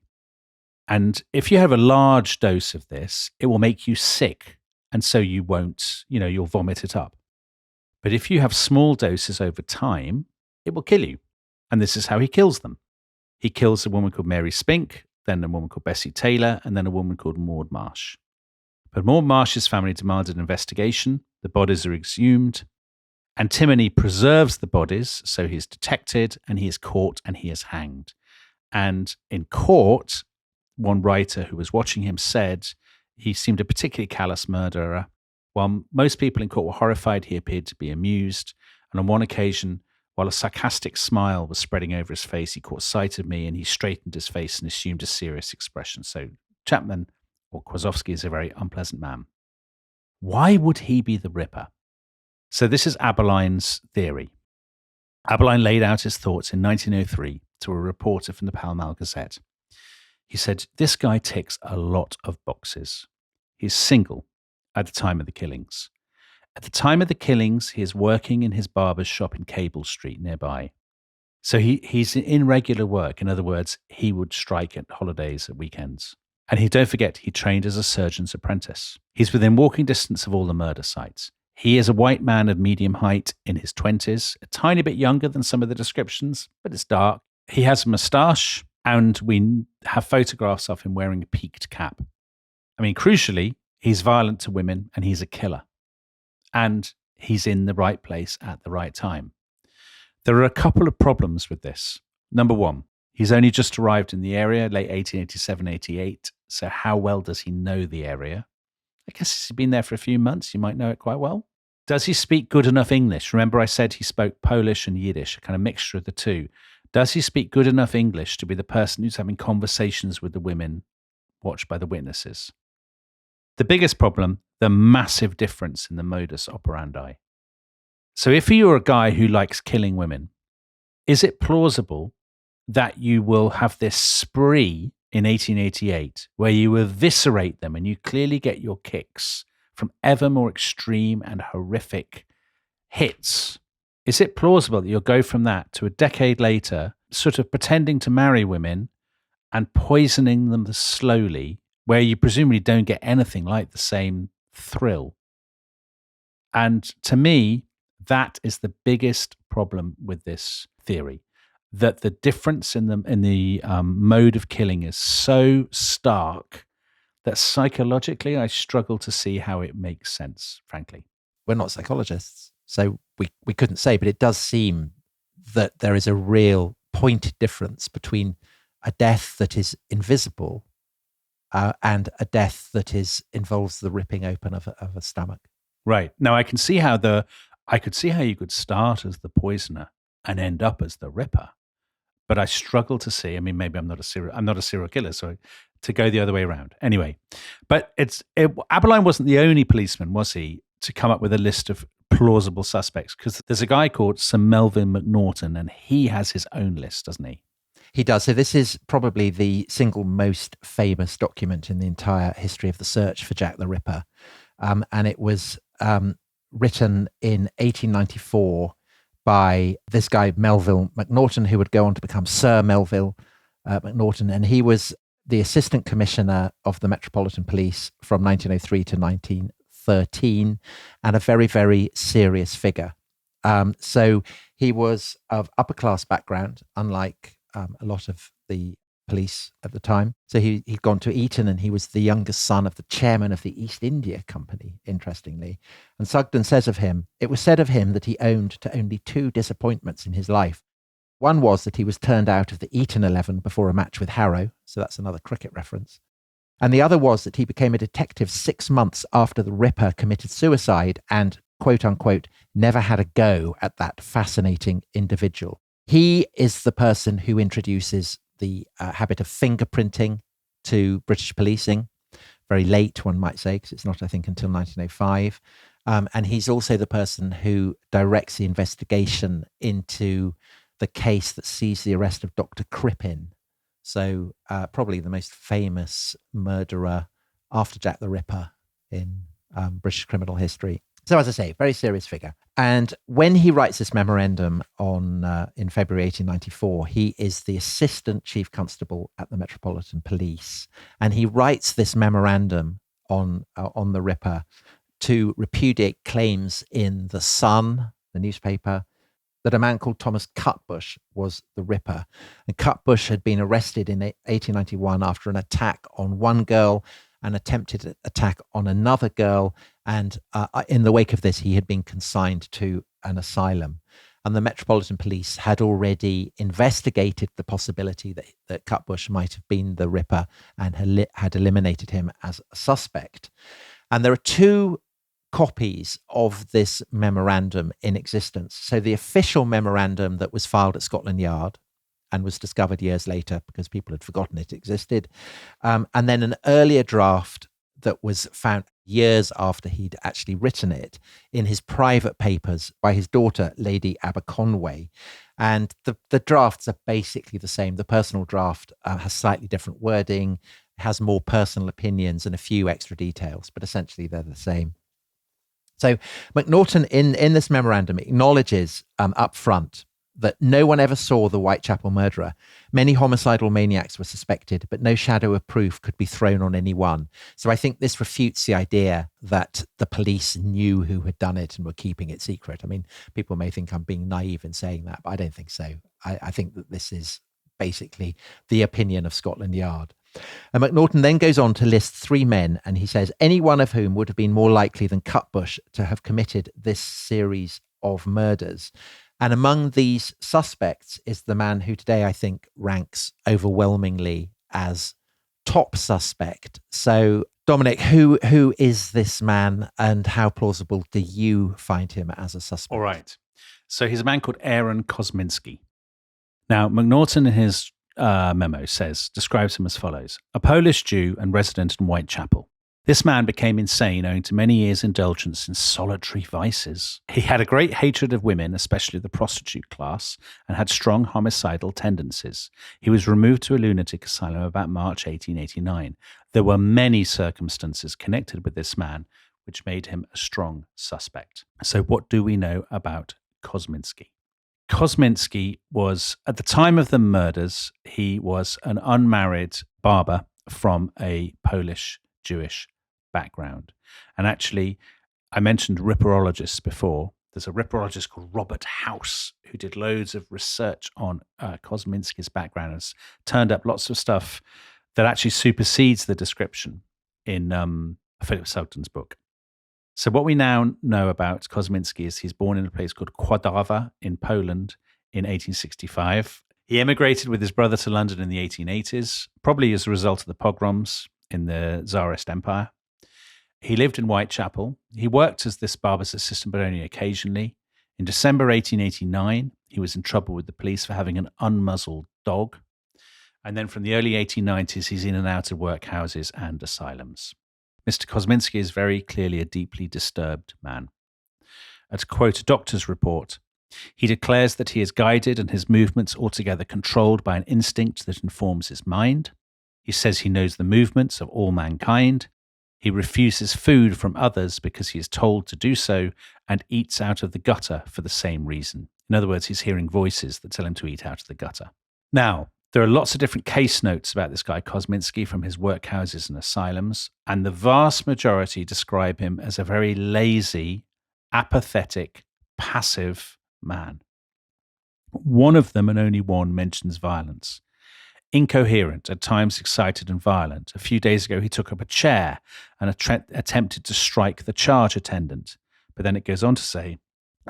[SPEAKER 2] And if you have a large dose of this, it will make you sick. And so you won't, you'll vomit it up. But if you have small doses over time, it will kill you. And this is how he kills them. He kills a woman called Mary Spink, then a woman called Bessie Taylor, and then a woman called Maud Marsh. But Maud Marsh's family demanded an investigation. The bodies are exhumed. Antimony preserves the bodies, so he's detected, and he is caught, and he is hanged. And in court, one writer who was watching him said he seemed a particularly callous murderer. While most people in court were horrified, he appeared to be amused. And on one occasion, while a sarcastic smile was spreading over his face, he caught sight of me, and he straightened his face and assumed a serious expression. So Chapman, or Kłosowski, is a very unpleasant man. Why would he be the Ripper? So this is Abeline's theory. Abeline laid out his thoughts in 1903 to a reporter from the Pall Mall Gazette. He said, this guy ticks a lot of boxes. He's single at the time of the killings. At the time of the killings, he is working in his barber's shop in Cable Street nearby. So he's in regular work. In other words, he would strike at holidays, at weekends. And don't forget, he trained as a surgeon's apprentice. He's within walking distance of all the murder sites. He is a white man of medium height in his 20s, a tiny bit younger than some of the descriptions, but it's dark. He has a moustache, and we have photographs of him wearing a peaked cap. I mean, crucially, He's violent to women and he's a killer. And he's in the right place at the right time. There are a couple of problems with this. Number one, he's only just arrived in the area, late 1887, 88. So how well does he know the area? I guess he's been there for a few months. He might know it quite well. Does he speak good enough English? Remember I said he spoke Polish and Yiddish, a kind of mixture of the two. Does he speak good enough English to be the person who's having conversations with the women watched by the witnesses? The biggest problem, the massive difference in the modus operandi. So if you're a guy who likes killing women, is it plausible that you will have this spree in 1888 where you eviscerate them and you clearly get your kicks from ever more extreme and horrific hits? Is it plausible that you'll go from that to a decade later, sort of pretending to marry women and poisoning them slowly, where you presumably don't get anything like the same thrill? And to me, that is the biggest problem with this theory, that the difference in the mode of killing is so stark that psychologically I struggle to see how it makes sense, frankly.
[SPEAKER 1] We're not psychologists, so we couldn't say, but it does seem that there is a real pointed difference between a death that is invisible and a death that involves the ripping open of a stomach.
[SPEAKER 2] Right. Now I can see how you could start as the poisoner and end up as the ripper. But I struggle to see, I mean, maybe I'm not a serial killer, so to go the other way around. Anyway, but Abberline wasn't the only policeman, was he, to come up with a list of plausible suspects? Because there's a guy called Sir Melvin Macnaghten, and he has his own list, doesn't he?
[SPEAKER 1] He does. So this is probably the single most famous document in the entire history of the search for Jack the Ripper. And it was written in 1894 by this guy, Melville Macnaghten, who would go on to become Sir Melville Macnaghten. And he was the assistant commissioner of the Metropolitan Police from 1903 to 1913, and a very, very serious figure. So he was of upper class background, unlike a lot of the police at the time. So he'd gone to Eton, and he was the youngest son of the chairman of the East India Company, interestingly. And Sugden says of him, it was said of him that he owned to only two disappointments in his life. One was that he was turned out of the Eton 11 before a match with Harrow, so that's another cricket reference. And the other was that he became a detective 6 months after the Ripper committed suicide and, quote unquote, never had a go at that fascinating individual. He is the person who introduces the habit of fingerprinting to British policing, very late, one might say, because it's not, I think, until 1905. And he's also the person who directs the investigation into the case that sees the arrest of Dr. Crippen. So probably the most famous murderer after Jack the Ripper in British criminal history. So as I say, very serious figure. And when he writes this memorandum in February 1894, he is the assistant chief constable at the Metropolitan Police. And he writes this memorandum on the Ripper to repudiate claims in The Sun, the newspaper, that a man called Thomas Cutbush was the Ripper. And Cutbush had been arrested in 1891 after an attack on one girl, an attempted attack on another girl. And in the wake of this, he had been consigned to an asylum. And the Metropolitan Police had already investigated the possibility that Cutbush might have been the Ripper and had eliminated him as a suspect. And there are two copies of this memorandum in existence. So the official memorandum that was filed at Scotland Yard and was discovered years later because people had forgotten it existed. And then an earlier draft that was found years after he'd actually written it in his private papers by his daughter, Lady Aberconway. And the drafts are basically the same. The personal draft has slightly different wording, has more personal opinions and a few extra details, but essentially they're the same. So Macnaghten in this memorandum acknowledges up front that no one ever saw the Whitechapel murderer. Many homicidal maniacs were suspected, but no shadow of proof could be thrown on any one. So I think this refutes the idea that the police knew who had done it and were keeping it secret. I mean, people may think I'm being naive in saying that, but I don't think so. I think that this is basically the opinion of Scotland Yard. And McNaughton then goes on to list 3 men, and he says, any one of whom would have been more likely than Cutbush to have committed this series of murders. And among these suspects is the man who today I think ranks overwhelmingly as top suspect. So, Dominic, who is this man, and how plausible do you find him as a suspect?
[SPEAKER 2] All right. So he's a man called Aaron Kosminski. Now, McNaughton in his memo describes him as follows: a Polish Jew and resident in Whitechapel. This man became insane owing to many years' indulgence in solitary vices. He had a great hatred of women, especially the prostitute class, and had strong homicidal tendencies. He was removed to a lunatic asylum about March 1889. There were many circumstances connected with this man which made him a strong suspect. So what do we know about Kosminski? Kosminski was, at the time of the murders, he was an unmarried barber from a Polish Jewish background. And actually, I mentioned ripperologists before. There's a ripperologist called Robert House who did loads of research on Kosminski's background and has turned up lots of stuff that actually supersedes the description in Philip Sugden's book. So what we now know about Kosminski is he's born in a place called Kładowa in Poland in 1865. He emigrated with his brother to London in the 1880s, probably as a result of the pogroms in the Tsarist Empire. He lived in Whitechapel. He worked as this barber's assistant, but only occasionally. In December 1889, he was in trouble with the police for having an unmuzzled dog. And then from the early 1890s, he's in and out of workhouses and asylums. Mr. Kosminski is very clearly a deeply disturbed man. To quote a doctor's report, he declares that he is guided and his movements altogether controlled by an instinct that informs his mind. He says he knows the movements of all mankind. He refuses food from others because he is told to do so and eats out of the gutter for the same reason. In other words, he's hearing voices that tell him to eat out of the gutter. Now, there are lots of different case notes about this guy Kosminski from his workhouses and asylums, and the vast majority describe him as a very lazy, apathetic, passive man. One of them, and only one, mentions violence. Incoherent, at times excited and violent. A few days ago, he took up a chair and attempted to strike the charge attendant. But then it goes on to say,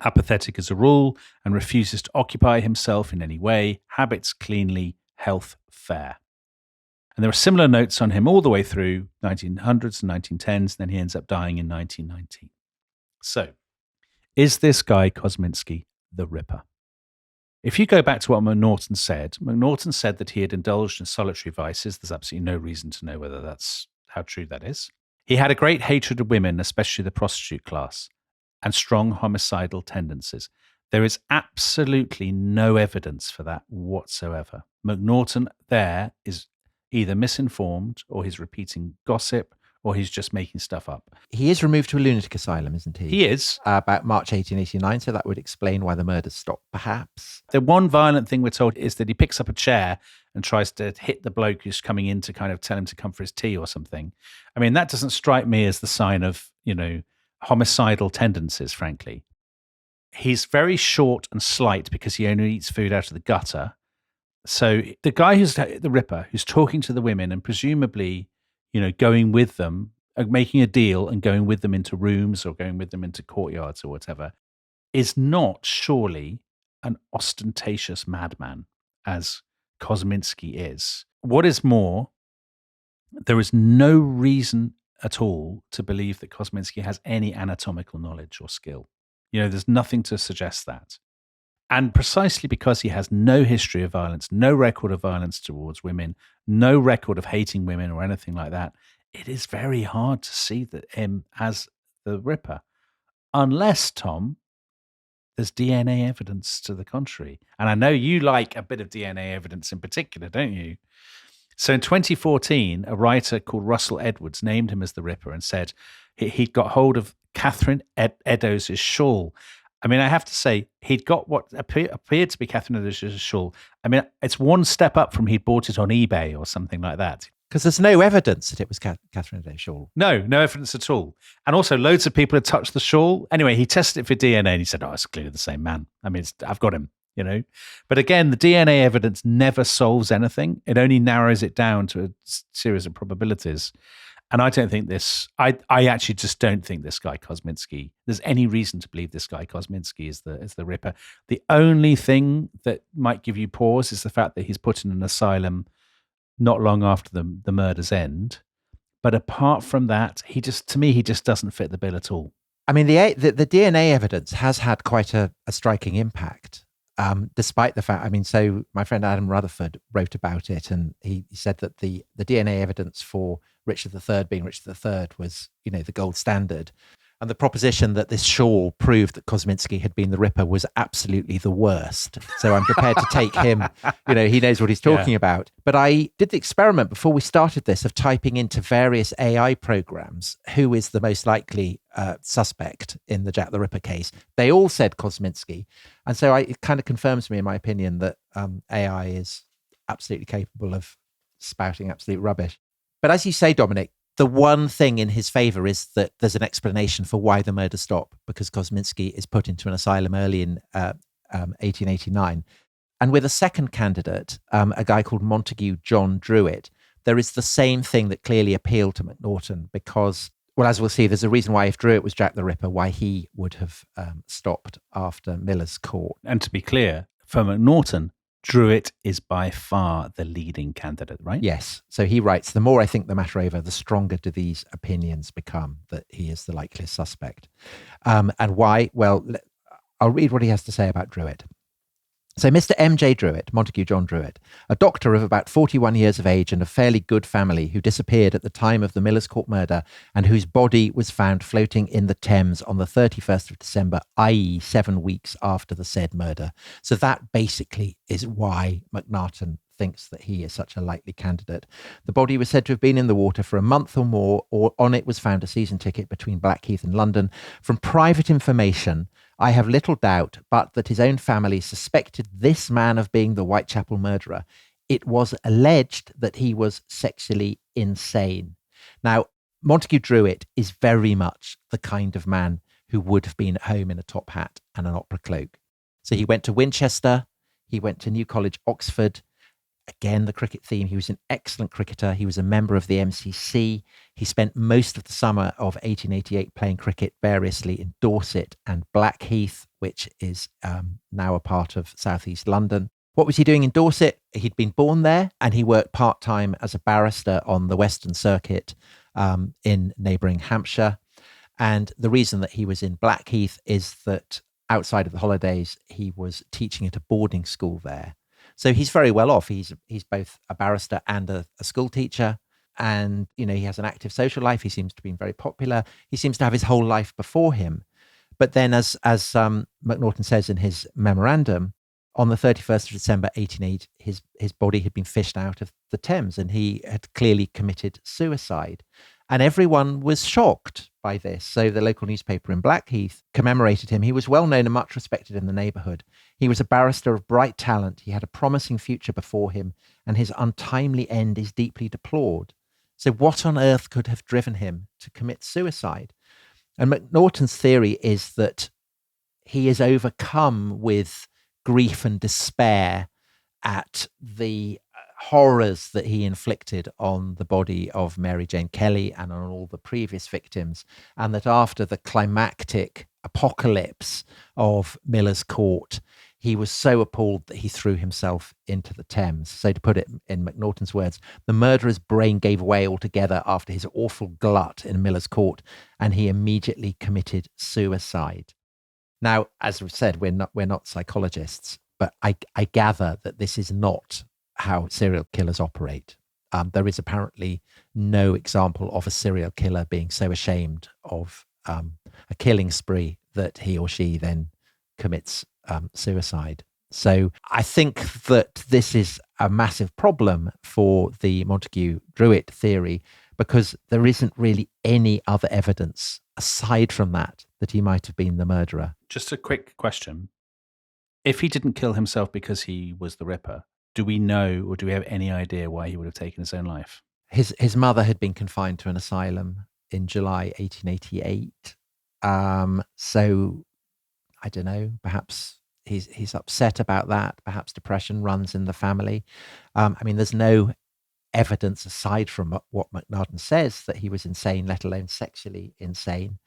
[SPEAKER 2] apathetic as a rule and refuses to occupy himself in any way, habits cleanly, health fair. And there are similar notes on him all the way through 1900s and 1910s, then he ends up dying in 1919. So, is this guy Kosminski the Ripper? If you go back to what McNaughton said that he had indulged in solitary vices. There's absolutely no reason to know whether that's how true that is. He had a great hatred of women, especially the prostitute class, and strong homicidal tendencies. There is absolutely no evidence for that whatsoever. McNaughton there is either misinformed, or he's repeating gossip, or he's just making stuff up.
[SPEAKER 1] He is removed to a lunatic asylum, isn't he?
[SPEAKER 2] He is.
[SPEAKER 1] About March 1889, so that would explain why the murders stopped, perhaps.
[SPEAKER 2] The one violent thing we're told is that he picks up a chair and tries to hit the bloke who's coming in to kind of tell him to come for his tea or something. I mean, that doesn't strike me as the sign of, homicidal tendencies, frankly. He's very short and slight because he only eats food out of the gutter. So the guy who's the Ripper, who's talking to the women and presumably going with them, making a deal and going with them into rooms or going with them into courtyards or whatever, is not surely an ostentatious madman as Kosminski is. What is more, there is no reason at all to believe that Kosminski has any anatomical knowledge or skill. There's nothing to suggest that. And precisely because he has no history of violence, no record of violence towards women, no record of hating women or anything like that, it is very hard to see him as the Ripper. Unless, Tom, there's DNA evidence to the contrary. And I know you like a bit of DNA evidence in particular, don't you? So in 2014, a writer called Russell Edwards named him as the Ripper and said he'd got hold of Catherine Eddowes' shawl. I mean, I have to say, he'd got what appeared to be Catherine Eddowes' shawl. I mean, it's one step up from he'd bought it on eBay or something like that.
[SPEAKER 1] Because there's no evidence that it was Catherine Eddowes' shawl.
[SPEAKER 2] No evidence at all. And also, loads of people had touched the shawl. Anyway, he tested it for DNA and he said, it's clearly the same man. I mean, I've got him. you know. But again, the DNA evidence never solves anything. It only narrows it down to a series of probabilities. And I don't think I actually just don't think this guy Kosminski, there's any reason to believe this guy Kosminski is the Ripper. The only thing that might give you pause is the fact that he's put in an asylum not long after the murder's end. But apart from that, to me, he just doesn't fit the bill at all.
[SPEAKER 1] I mean, the DNA evidence has had quite a striking impact, despite the fact, I mean, so my friend Adam Rutherford wrote about it, and he said that the DNA evidence for Richard III being Richard III was, the gold standard. And the proposition that this shawl proved that Kosminski had been the Ripper was absolutely the worst. So I'm prepared to take him, he knows what he's talking about. But I did the experiment before we started this of typing into various AI programs who is the most likely suspect in the Jack the Ripper case. They all said Kosminski. And so it kind of confirms me in my opinion that AI is absolutely capable of spouting absolute rubbish. But as you say, Dominic, the one thing in his favour is that there's an explanation for why the murder stopped, because Kosminski is put into an asylum early in 1889. And with a second candidate, a guy called Montague John Druitt, there is the same thing that clearly appealed to Macnaghten because, well, as we'll see, there's a reason why if Druitt was Jack the Ripper, why he would have stopped after Miller's court.
[SPEAKER 2] And to be clear, for Macnaghten, Druitt is by far the leading candidate, right?
[SPEAKER 1] Yes. So he writes, the more I think the matter over, the stronger do these opinions become that he is the likeliest suspect. And why? Well, I'll read what he has to say about Druitt. So Mr. M.J. Druitt, Montague John Druitt, a doctor of about 41 years of age and of fairly good family who disappeared at the time of the Miller's Court murder and whose body was found floating in the Thames on the 31st of December, i.e. 7 weeks after the said murder. So that basically is why Macnaghten thinks that he is such a likely candidate. The body was said to have been in the water for a month or more, or on it was found a season ticket between Blackheath and London. From private information, I have little doubt but that his own family suspected this man of being the Whitechapel murderer. It was alleged that he was sexually insane. Now, Montague Druitt is very much the kind of man who would have been at home in a top hat and an opera cloak. So he went to Winchester, he went to New College, Oxford. Again, the cricket theme. He was an excellent cricketer. He was a member of the MCC. He spent most of the summer of 1888 playing cricket variously in Dorset and Blackheath, which is now a part of southeast London. What was he doing in Dorset? He'd been born there and he worked part-time as a barrister on the Western Circuit in neighbouring Hampshire. And the reason that he was in Blackheath is that outside of the holidays, he was teaching at a boarding school there. So he's very well off. He's both a barrister and a school teacher. And, he has an active social life. He seems to be very popular. He seems to have his whole life before him. But then as Macnaghten says in his memorandum, on the 31st of December, 1880, his body had been fished out of the Thames and he had clearly committed suicide. And everyone was shocked by this. So the local newspaper in Blackheath commemorated him. He was well known and much respected in the neighbourhood. He was a barrister of bright talent. He had a promising future before him, and his untimely end is deeply deplored. So what on earth could have driven him to commit suicide? And Macnaghten's theory is that he is overcome with grief and despair at the horrors that he inflicted on the body of Mary Jane Kelly and on all the previous victims, and that after the climactic apocalypse of Miller's Court, he was so appalled that he threw himself into the Thames. So to put it in Macnaghten's words, the murderer's brain gave way altogether after his awful glut in Miller's Court, and he immediately committed suicide. Now, as we've said, we're not psychologists, but I gather that this is not how serial killers operate. There is apparently no example of a serial killer being so ashamed of a killing spree that he or she then commits suicide. So I think that this is a massive problem for the Montague Druitt theory, because there isn't really any other evidence aside from that he might have been the murderer.
[SPEAKER 2] Just a quick question. If he didn't kill himself because he was the Ripper, do we know or do we have any idea why he would have taken his own life?
[SPEAKER 1] His mother had been confined to an asylum in July 1888. So I don't know, perhaps he's upset about that. Perhaps depression runs in the family. I mean, there's no evidence aside from what McNaughton says that he was insane, let alone sexually insane,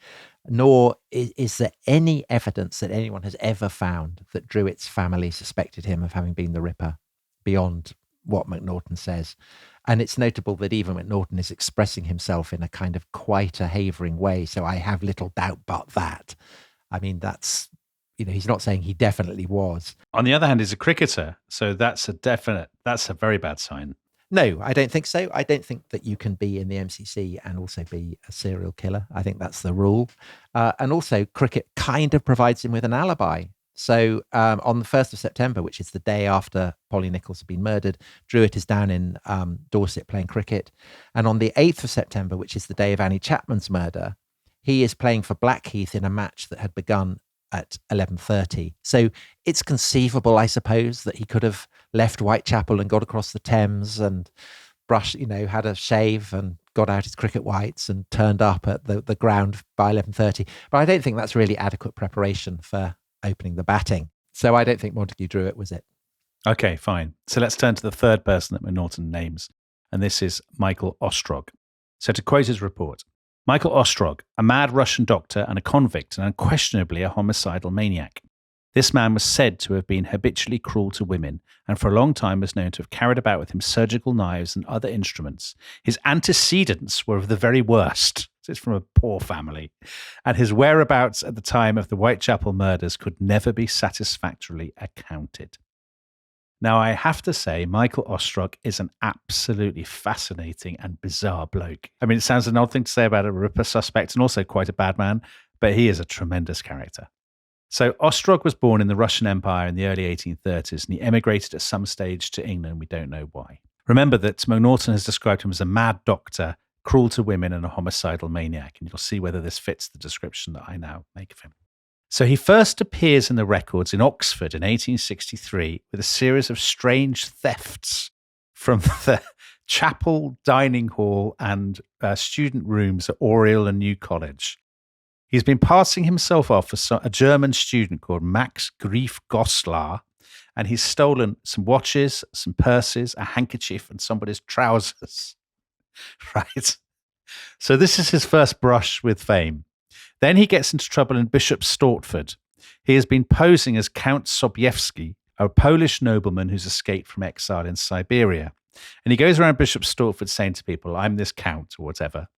[SPEAKER 1] nor is there any evidence that anyone has ever found that Druitt's family suspected him of having been the Ripper beyond what McNaughton says. And it's notable that even McNaughton is expressing himself in a kind of quite a havering way. So I have little doubt but that. I mean, that's, he's not saying he definitely was.
[SPEAKER 2] On the other hand, he's a cricketer. So that's a very bad sign.
[SPEAKER 1] No, I don't think so. I don't think that you can be in the MCC and also be a serial killer. I think that's the rule. And also, cricket kind of provides him with an alibi. So on the 1st of September, which is the day after Polly Nichols had been murdered, Druitt is down in Dorset playing cricket. And on the 8th of September, which is the day of Annie Chapman's murder, he is playing for Blackheath in a match that had begun at 11:30. So it's conceivable, I suppose, that he could have left Whitechapel and got across the Thames and brushed, had a shave and got out his cricket whites and turned up at the ground by 11:30. But I don't think that's really adequate preparation for opening the batting. So I don't think Montague Druitt was it.
[SPEAKER 2] Okay, fine. So let's turn to the third person that McNaughton names, and this is Michael Ostrog. So to quote his report, Michael Ostrog, a mad Russian doctor and a convict and unquestionably a homicidal maniac. This man was said to have been habitually cruel to women and for a long time was known to have carried about with him surgical knives and other instruments. His antecedents were of the very worst. So it's from a poor family. And his whereabouts at the time of the Whitechapel murders could never be satisfactorily accounted. Now, I have to say, Michael Ostrog is an absolutely fascinating and bizarre bloke. I mean, it sounds an odd thing to say about a Ripper suspect and also quite a bad man, but he is a tremendous character. So Ostrog was born in the Russian Empire in the early 1830s, and he emigrated at some stage to England. We don't know why. Remember that McNaughton has described him as a mad doctor, cruel to women, and a homicidal maniac, and you'll see whether this fits the description that I now make of him. So he first appears in the records in Oxford in 1863 with a series of strange thefts from the chapel, dining hall, and student rooms at Oriel and New College. He's been passing himself off as a German student called Max Grief Goslar, and he's stolen some watches, some purses, a handkerchief, and somebody's trousers. Right? So this is his first brush with fame. Then he gets into trouble in Bishop Stortford. He has been posing as Count Sobieski, a Polish nobleman who's escaped from exile in Siberia. And he goes around Bishop Stortford saying to people, I'm this count or whatever.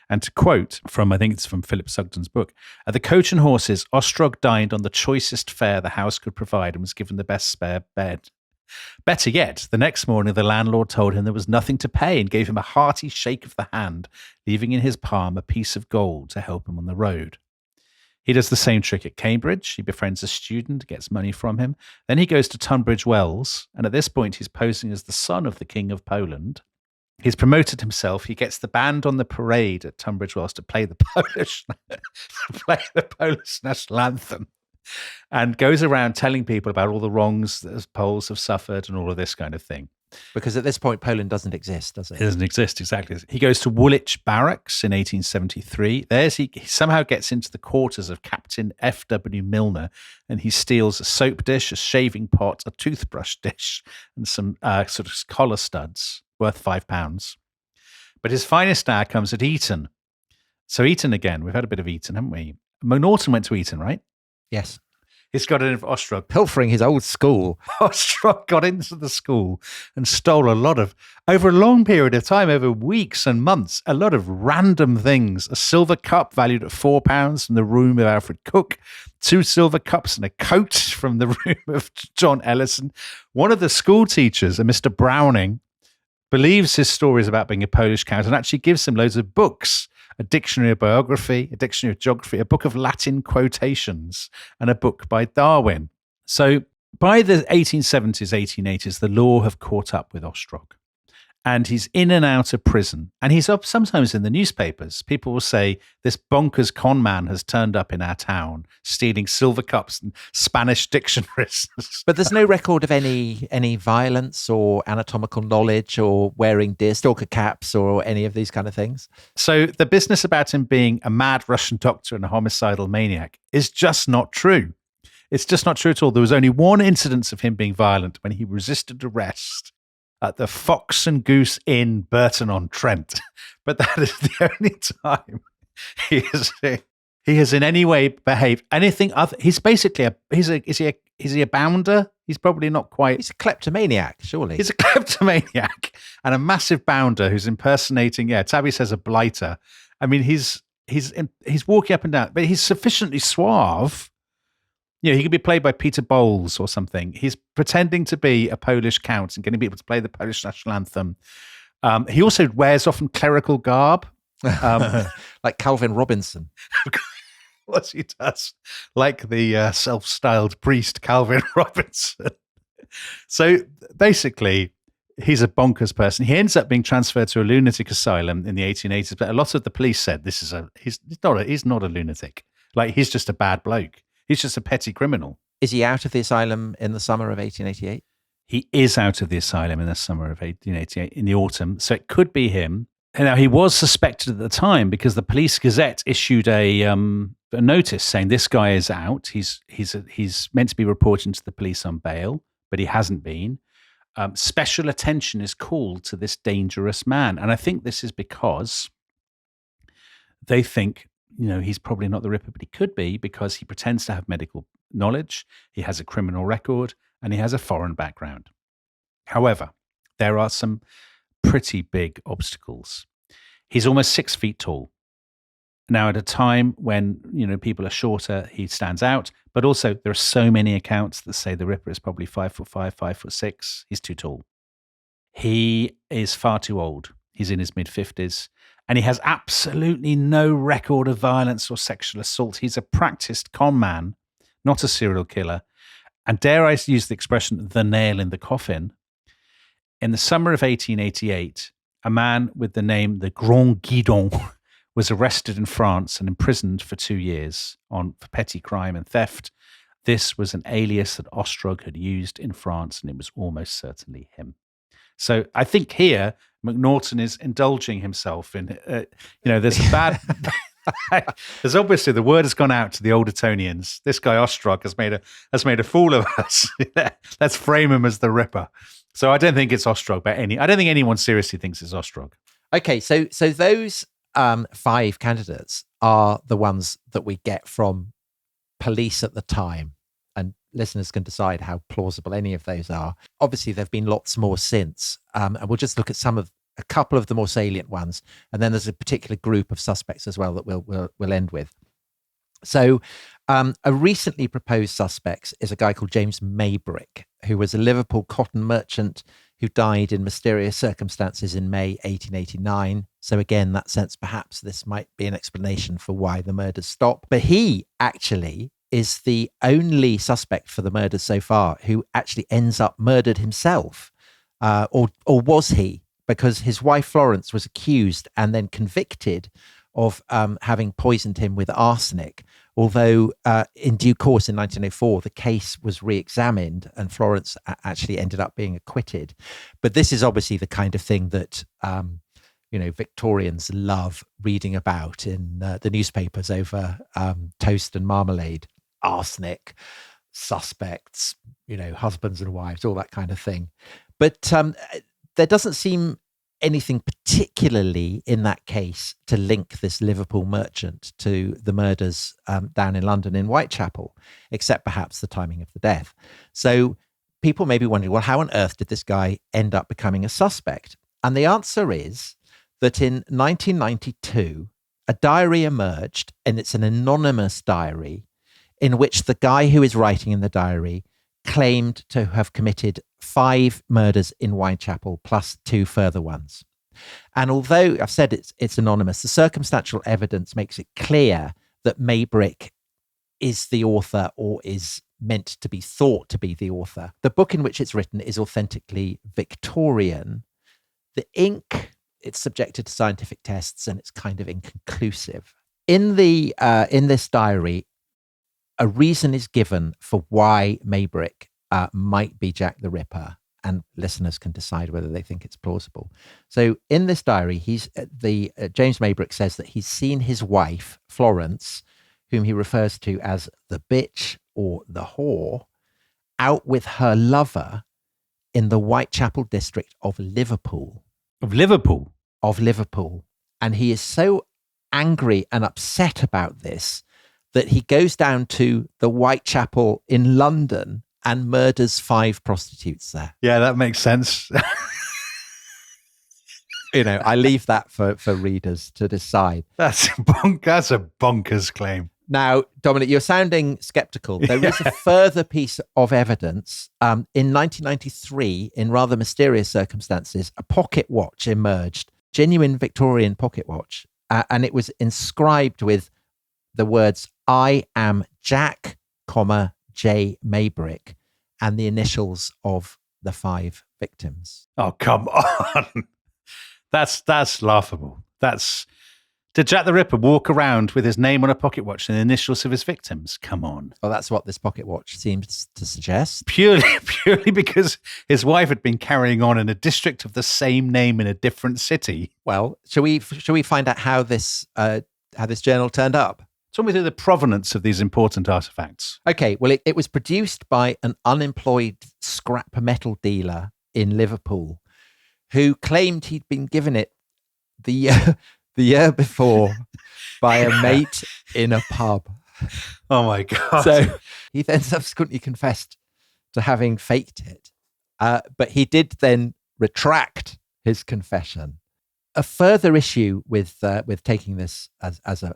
[SPEAKER 2] And to quote from, I think it's from Philip Sugden's book, at the Coach and Horses, Ostrog dined on the choicest fare the house could provide and was given the best spare bed. Better yet, the next morning the landlord told him there was nothing to pay and gave him a hearty shake of the hand, leaving in his palm a piece of gold to help him on the road. He does the same trick at Cambridge. He befriends a student, gets money from him. Then he goes to Tunbridge Wells, and at this point he's posing as the son of the King of Poland. He's promoted himself. He gets the band on the parade at Tunbridge Wells to play the Polish national anthem, and goes around telling people about all the wrongs that Poles have suffered and all of this kind of thing.
[SPEAKER 1] Because at this point, Poland doesn't exist, does it?
[SPEAKER 2] It doesn't exist, exactly. He goes to Woolwich Barracks in 1873. He somehow gets into the quarters of Captain F.W. Milner, and he steals a soap dish, a shaving pot, a toothbrush dish, and some sort of collar studs worth £5. But his finest hour comes at Eton. So Eton again, we've had a bit of Eton, haven't we? McNaughton went to Eton, right?
[SPEAKER 1] Yes.
[SPEAKER 2] He's got it in for Ostrog.
[SPEAKER 1] Pilfering his old school.
[SPEAKER 2] Ostrog got into the school and stole over a long period of time, over weeks and months, a lot of random things. A silver cup valued at £4 from the room of Alfred Cook, 2 silver cups and a coat from the room of John Ellison. One of the school teachers, a Mr. Browning, believes his stories about being a Polish count and actually gives him loads of books. A dictionary of biography, a dictionary of geography, a book of Latin quotations, and a book by Darwin. So by the 1870s, 1880s, the law have caught up with Ostrog. And he's in and out of prison. And he's up sometimes in the newspapers. People will say, this bonkers con man has turned up in our town, stealing silver cups and Spanish dictionaries.
[SPEAKER 1] But there's no record of any violence or anatomical knowledge or wearing deerstalker caps or any of these kind of things.
[SPEAKER 2] So the business about him being a mad Russian doctor and a homicidal maniac is just not true. It's just not true at all. There was only one incidence of him being violent when he resisted arrest at the Fox and Goose Inn, Burton-on-Trent. But that is the only time he has in any way behaved anything other. He's basically is he a bounder? He's probably not quite.
[SPEAKER 1] He's a kleptomaniac, surely.
[SPEAKER 2] He's a kleptomaniac and a massive bounder who's impersonating. Yeah, Tabby says a blighter. I mean, he's walking up and down, but he's sufficiently suave. You know, he could be played by Peter Bowles or something. He's pretending to be a Polish count and getting people to play the Polish national anthem. He also wears often clerical garb.
[SPEAKER 1] Like Calvin Robinson.
[SPEAKER 2] Of course he does. Like the self-styled priest Calvin Robinson. So basically, he's a bonkers person. He ends up being transferred to a lunatic asylum in the 1880s, but a lot of the police said he's not a lunatic. Like, he's just a bad bloke. He's just a petty criminal.
[SPEAKER 1] Is he out of the asylum in the summer of 1888?
[SPEAKER 2] He is out of the asylum in the summer of 1888, in the autumn. So it could be him. Now, he was suspected at the time because the Police Gazette issued a notice saying this guy is out. He's meant to be reporting to the police on bail, but he hasn't been. Special attention is called to this dangerous man. And I think this is because they think, you know, he's probably not the Ripper, but he could be, because he pretends to have medical knowledge, he has a criminal record, and he has a foreign background. However, there are some pretty big obstacles. He's almost 6 feet tall. Now, at a time when, you know, people are shorter, he stands out, but also there are so many accounts that say the Ripper is probably 5'5", 5'6". He's too tall. He is far too old. He's in his mid-50s. And he has absolutely no record of violence or sexual assault. He's a practiced con man, not a serial killer. And dare I use the expression, the nail in the coffin. In the summer of 1888, a man with the name the Grand Guidon was arrested in France and imprisoned for 2 years for petty crime and theft. This was an alias that Ostrog had used in France, and it was almost certainly him. So I think here, McNaughton is indulging himself in, there's a bad... There's obviously, the word has gone out to the old Etonians. This guy Ostrog has made a fool of us. Let's frame him as the Ripper. So I don't think it's Ostrog, but I don't think anyone seriously thinks it's Ostrog.
[SPEAKER 1] Okay, so those 5 candidates are the ones that we get from police at the time, and listeners can decide how plausible any of those are. Obviously, there have been lots more since, and we'll just look at a couple of the more salient ones, and then there's a particular group of suspects as well that we'll end with. So a recently proposed suspect is a guy called James Maybrick, who was a Liverpool cotton merchant who died in mysterious circumstances in May 1889. So again, that sense perhaps this might be an explanation for why the murders stopped. But he actually is the only suspect for the murders so far who actually ends up murdered himself. Or was he? Because his wife Florence was accused and then convicted of having poisoned him with arsenic. Although in due course in 1904, the case was re-examined and Florence actually ended up being acquitted. But this is obviously the kind of thing that, Victorians love reading about in the newspapers over toast and marmalade, arsenic, suspects, husbands and wives, all that kind of thing. But there doesn't seem anything particularly in that case to link this Liverpool merchant to the murders down in London in Whitechapel, except perhaps the timing of the death. So people may be wondering, well, how on earth did this guy end up becoming a suspect? And the answer is that in 1992, a diary emerged, and it's an anonymous diary, in which the guy who is writing in the diary claimed to have committed 5 murders in Whitechapel plus 2 further ones. And although I've said it's anonymous, the circumstantial evidence makes it clear that Maybrick is the author or is meant to be thought to be the author. The book in which it's written is authentically Victorian. The ink, it's subjected to scientific tests and it's kind of inconclusive. In this diary, a reason is given for why Maybrick might be Jack the Ripper, and listeners can decide whether they think it's plausible. So in this diary, James Maybrick says that he's seen his wife, Florence, whom he refers to as the bitch or the whore, out with her lover in the Whitechapel district of Liverpool.
[SPEAKER 2] Of Liverpool?
[SPEAKER 1] Of Liverpool. And he is so angry and upset about this that he goes down to the Whitechapel in London and murders 5 prostitutes there.
[SPEAKER 2] Yeah, that makes sense.
[SPEAKER 1] I leave that for readers to decide.
[SPEAKER 2] That's a bonkers claim.
[SPEAKER 1] Now, Dominic, you're sounding skeptical. There is a further piece of evidence. In 1993, in rather mysterious circumstances, a pocket watch emerged, genuine Victorian pocket watch, and it was inscribed with the words, "I am Jack, J. Maybrick," and the initials of the 5 victims.
[SPEAKER 2] Oh, come on. That's laughable. Did Jack the Ripper walk around with his name on a pocket watch and the initials of his victims? Come on.
[SPEAKER 1] Well, that's what this pocket watch seems to suggest.
[SPEAKER 2] Purely because his wife had been carrying on in a district of the same name in a different city.
[SPEAKER 1] Well, shall we find out how this journal turned up?
[SPEAKER 2] Talk me through the provenance of these important artifacts.
[SPEAKER 1] Okay, well, it was produced by an unemployed scrap metal dealer in Liverpool who claimed he'd been given it the year before by a mate in a pub.
[SPEAKER 2] Oh my God.
[SPEAKER 1] So he then subsequently confessed to having faked it. But he did then retract his confession. A further issue with taking this as a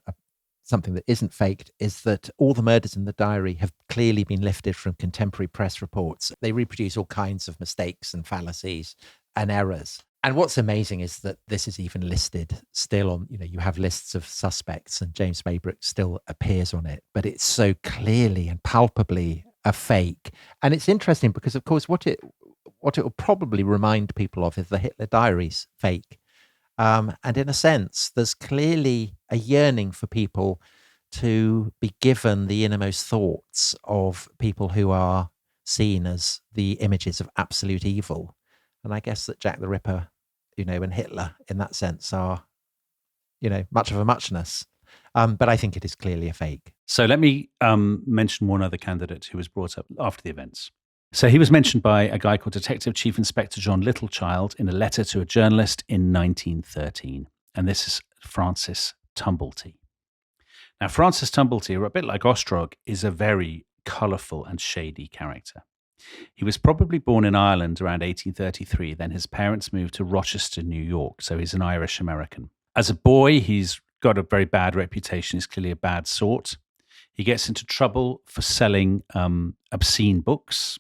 [SPEAKER 1] something that isn't faked is that all the murders in the diary have clearly been lifted from contemporary press reports. They reproduce all kinds of mistakes and fallacies and errors. And what's amazing is that this is even listed still on, you have lists of suspects and James Maybrick still appears on it, but it's so clearly and palpably a fake. And it's interesting because, of course, what it will probably remind people of is the Hitler Diaries fake. And in a sense, there's clearly a yearning for people to be given the innermost thoughts of people who are seen as the images of absolute evil. And I guess that Jack the Ripper, and Hitler in that sense are, much of a muchness. But I think it is clearly a fake.
[SPEAKER 2] So let me mention one other candidate who was brought up after the events. So he was mentioned by a guy called Detective Chief Inspector John Littlechild in a letter to a journalist in 1913. And this is Francis Tumblety. Now, Francis Tumblety, a bit like Ostrog, is a very colourful and shady character. He was probably born in Ireland around 1833. Then his parents moved to Rochester, New York. So he's an Irish American. As a boy, he's got a very bad reputation. He's clearly a bad sort. He gets into trouble for selling obscene books.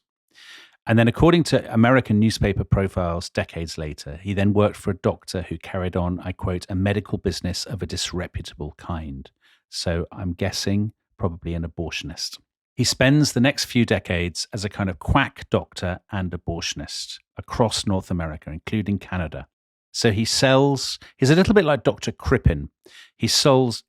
[SPEAKER 2] And then according to American newspaper profiles decades later, he then worked for a doctor who carried on, I quote, a medical business of a disreputable kind. So I'm guessing probably an abortionist. He spends the next few decades as a kind of quack doctor and abortionist across North America, including Canada. So he's a little bit like Dr. Crippen. He sells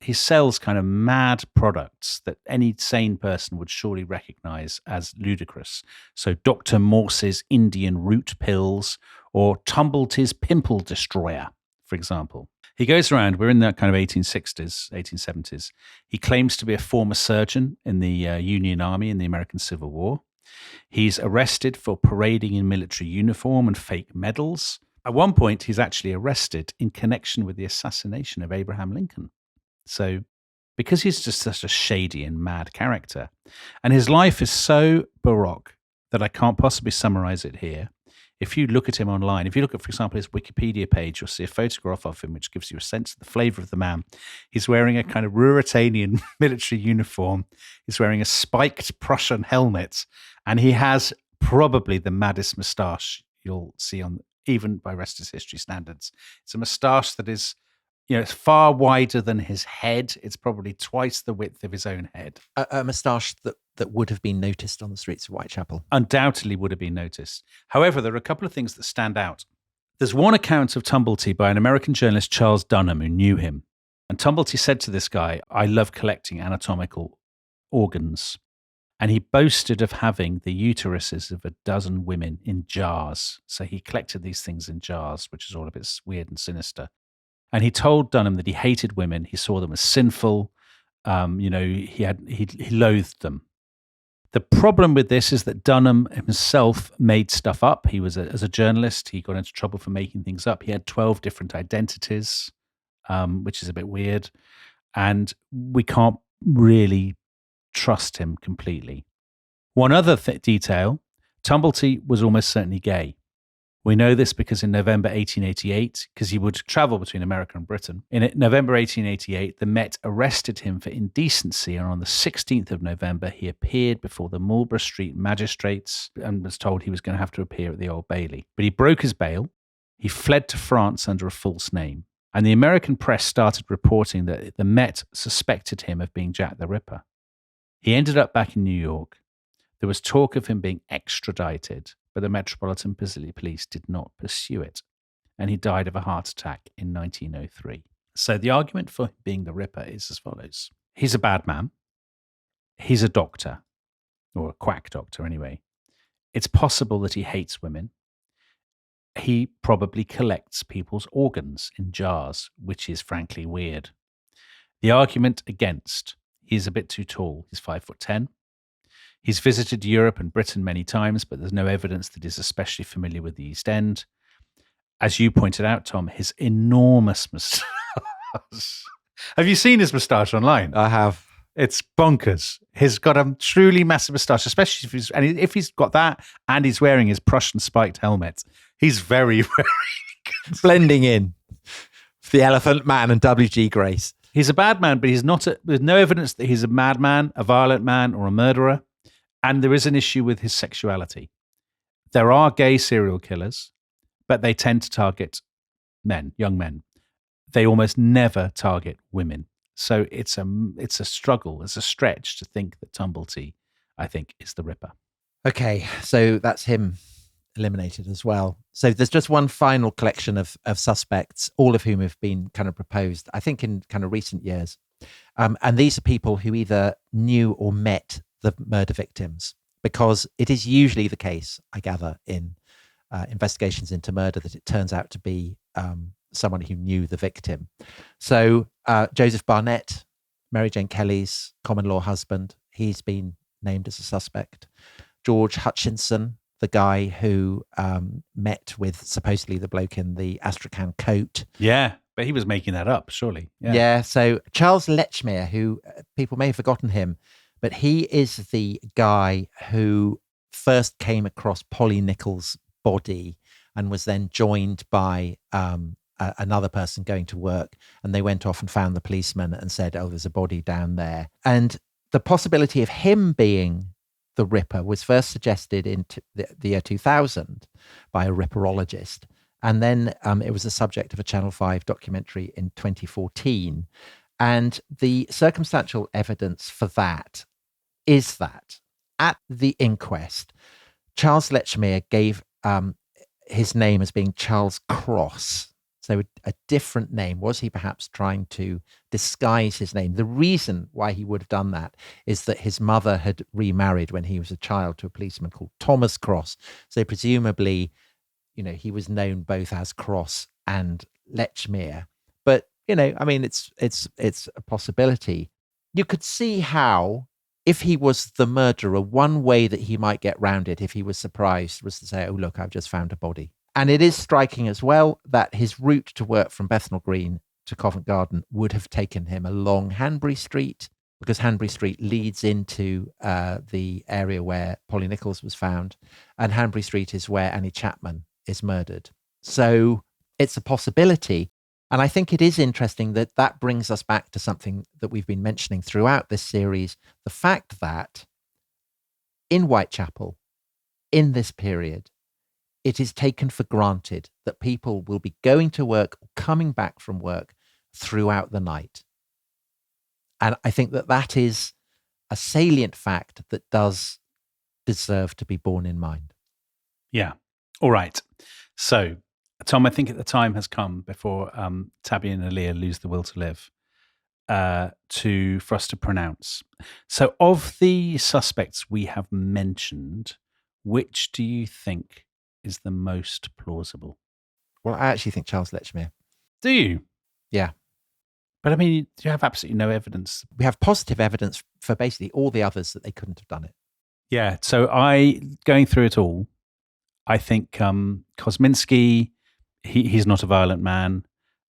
[SPEAKER 2] kind of mad products that any sane person would surely recognize as ludicrous. So Dr. Morse's Indian root pills or Tumblety's Pimple Destroyer, for example. He goes around, we're in the kind of 1860s, 1870s. He claims to be a former surgeon in the Union Army in the American Civil War. He's arrested for parading in military uniform and fake medals. At one point, he's actually arrested in connection with the assassination of Abraham Lincoln. So, because he's just such a shady and mad character, and his life is so baroque that I can't possibly summarize it here. If you look at him online, if you look at, for example, his Wikipedia page, you'll see a photograph of him, which gives you a sense of the flavor of the man. He's wearing a kind of Ruritanian military uniform. He's wearing a spiked Prussian helmet, and he has probably the maddest moustache you'll see on, even by rest of history standards. It's a moustache that is, it's far wider than his head. It's probably twice the width of his own head.
[SPEAKER 1] A moustache that would have been noticed on the streets of Whitechapel.
[SPEAKER 2] Undoubtedly would have been noticed. However, there are a couple of things that stand out. There's one account of Tumblety by an American journalist, Charles Dunham, who knew him. And Tumblety said to this guy, "I love collecting anatomical organs." And he boasted of having the uteruses of a dozen women in jars. So he collected these things in jars, which is all a bit weird and sinister. And he told Dunham that he hated women. He saw them as sinful. He loathed them. The problem with this is that Dunham himself made stuff up. He was, as a journalist, he got into trouble for making things up. He had 12 different identities, which is a bit weird. And we can't really trust him completely. One other detail, Tumblety was almost certainly gay. We know this because in November 1888, because he would travel between America and Britain, in November 1888, the Met arrested him for indecency, and on the 16th of November, he appeared before the Marlborough Street magistrates and was told he was going to have to appear at the Old Bailey. But he broke his bail. He fled to France under a false name. And the American press started reporting that the Met suspected him of being Jack the Ripper. He ended up back in New York. There was talk of him being extradited, but the Metropolitan Police did not pursue it, and he died of a heart attack in 1903. So the argument for him being the Ripper is as follows. He's a bad man. He's a doctor, or a quack doctor anyway. It's possible that he hates women. He probably collects people's organs in jars, which is frankly weird. The argument against, he's a bit too tall. He's 5'10". He's visited Europe and Britain many times, but there's no evidence that he's especially familiar with the East End. As you pointed out, Tom, his enormous moustache. Have you seen his moustache online?
[SPEAKER 1] I have.
[SPEAKER 2] It's bonkers. He's got a truly massive moustache, especially if he's got that and he's wearing his Prussian spiked helmet. He's very, very good.
[SPEAKER 1] Blending in. The Elephant Man and W.G. Grace.
[SPEAKER 2] He's a bad man, but he's not. There's no evidence that he's a madman, a violent man, or a murderer. And there is an issue with his sexuality. There are gay serial killers, but they tend to target men, young men. They almost never target women. So it's a struggle, it's a stretch to think that Tumblety, I think, is the Ripper.
[SPEAKER 1] Okay, so that's him eliminated as well. So there's just one final collection of suspects, all of whom have been kind of proposed, I think, in kind of recent years. And these are people who either knew or met the murder victims, because it is usually the case, I gather, in investigations into murder that it turns out to be someone who knew the victim. So Joseph Barnett, Mary Jane Kelly's common law husband, he's been named as a suspect. George Hutchinson, the guy who met with supposedly the bloke in the Astrakhan coat.
[SPEAKER 2] Yeah, but he was making that up, surely.
[SPEAKER 1] Yeah, so Charles Lechmere, who people may have forgotten him, but he is the guy who first came across Polly Nichols' body and was then joined by another person going to work. And they went off and found the policeman and said, oh, there's a body down there. And the possibility of him being the Ripper was first suggested in the year 2000 by a Ripperologist. And then it was the subject of a Channel 5 documentary in 2014. And the circumstantial evidence for that is that at the inquest, Charles Lechmere gave his name as being Charles Cross. So a different name. Was he perhaps trying to disguise his name? The reason why he would have done that is that his mother had remarried when he was a child to a policeman called Thomas Cross. So presumably, he was known both as Cross and Lechmere. But, I mean, it's a possibility. You could see how, if he was the murderer, one way that he might get round it if he was surprised was to say, oh, look, I've just found a body. And it is striking as well that his route to work from Bethnal Green to Covent Garden would have taken him along Hanbury Street, because Hanbury Street leads into the area where Polly Nichols was found. And Hanbury Street is where Annie Chapman is murdered. So it's a possibility. And I think it is interesting that that brings us back to something that we've been mentioning throughout this series, the fact that in Whitechapel, in this period, it is taken for granted that people will be going to work or coming back from work throughout the night. And I think that is a salient fact that does deserve to be borne in mind.
[SPEAKER 2] Yeah. All right. So, Tom, I think the time has come before Tabby and Aaliyah lose the will to live for us to pronounce. So, of the suspects we have mentioned, which do you think is the most plausible?
[SPEAKER 1] Well, I actually think Charles Lechmere.
[SPEAKER 2] Do you?
[SPEAKER 1] Yeah.
[SPEAKER 2] But I mean, you have absolutely no evidence.
[SPEAKER 1] We have positive evidence for basically all the others that they couldn't have done it.
[SPEAKER 2] Yeah. So going through it all, I think Kosminski, he's not a violent man.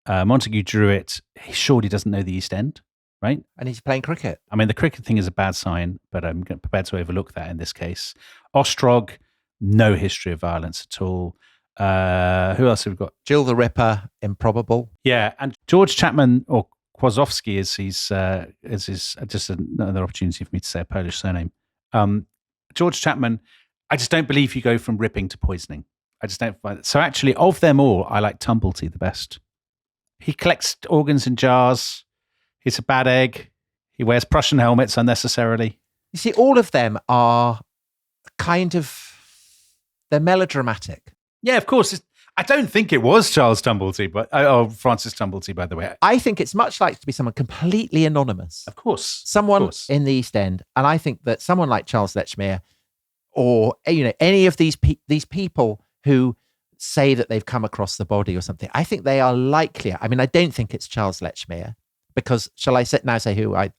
[SPEAKER 2] Montague Druitt, he surely doesn't know the East End, right?
[SPEAKER 1] And he's playing cricket.
[SPEAKER 2] I mean, the cricket thing is a bad sign, but I'm prepared to overlook that in this case. Ostrog, no history of violence at all. Who else have we got?
[SPEAKER 1] Jill the Ripper, improbable.
[SPEAKER 2] Yeah, and George Chapman, or Kwasowski, is just another opportunity for me to say a Polish surname. George Chapman, I just don't believe you go from ripping to poisoning. I just don't find it. So actually, of them all, I like Tumblety the best. He collects organs in jars. He's a bad egg. He wears Prussian helmets unnecessarily.
[SPEAKER 1] You see, all of them are they're melodramatic.
[SPEAKER 2] Yeah, of course. I don't think it was Charles Tumblety, but Francis Tumblety, by the way.
[SPEAKER 1] I think it's much like to be someone completely anonymous.
[SPEAKER 2] Of course.
[SPEAKER 1] Someone in the East End. And I think that someone like Charles Lechmere, or any of these people who say that they've come across the body or something, I think they are likelier. I mean, I don't think it's Charles Lechmere, because shall I say who I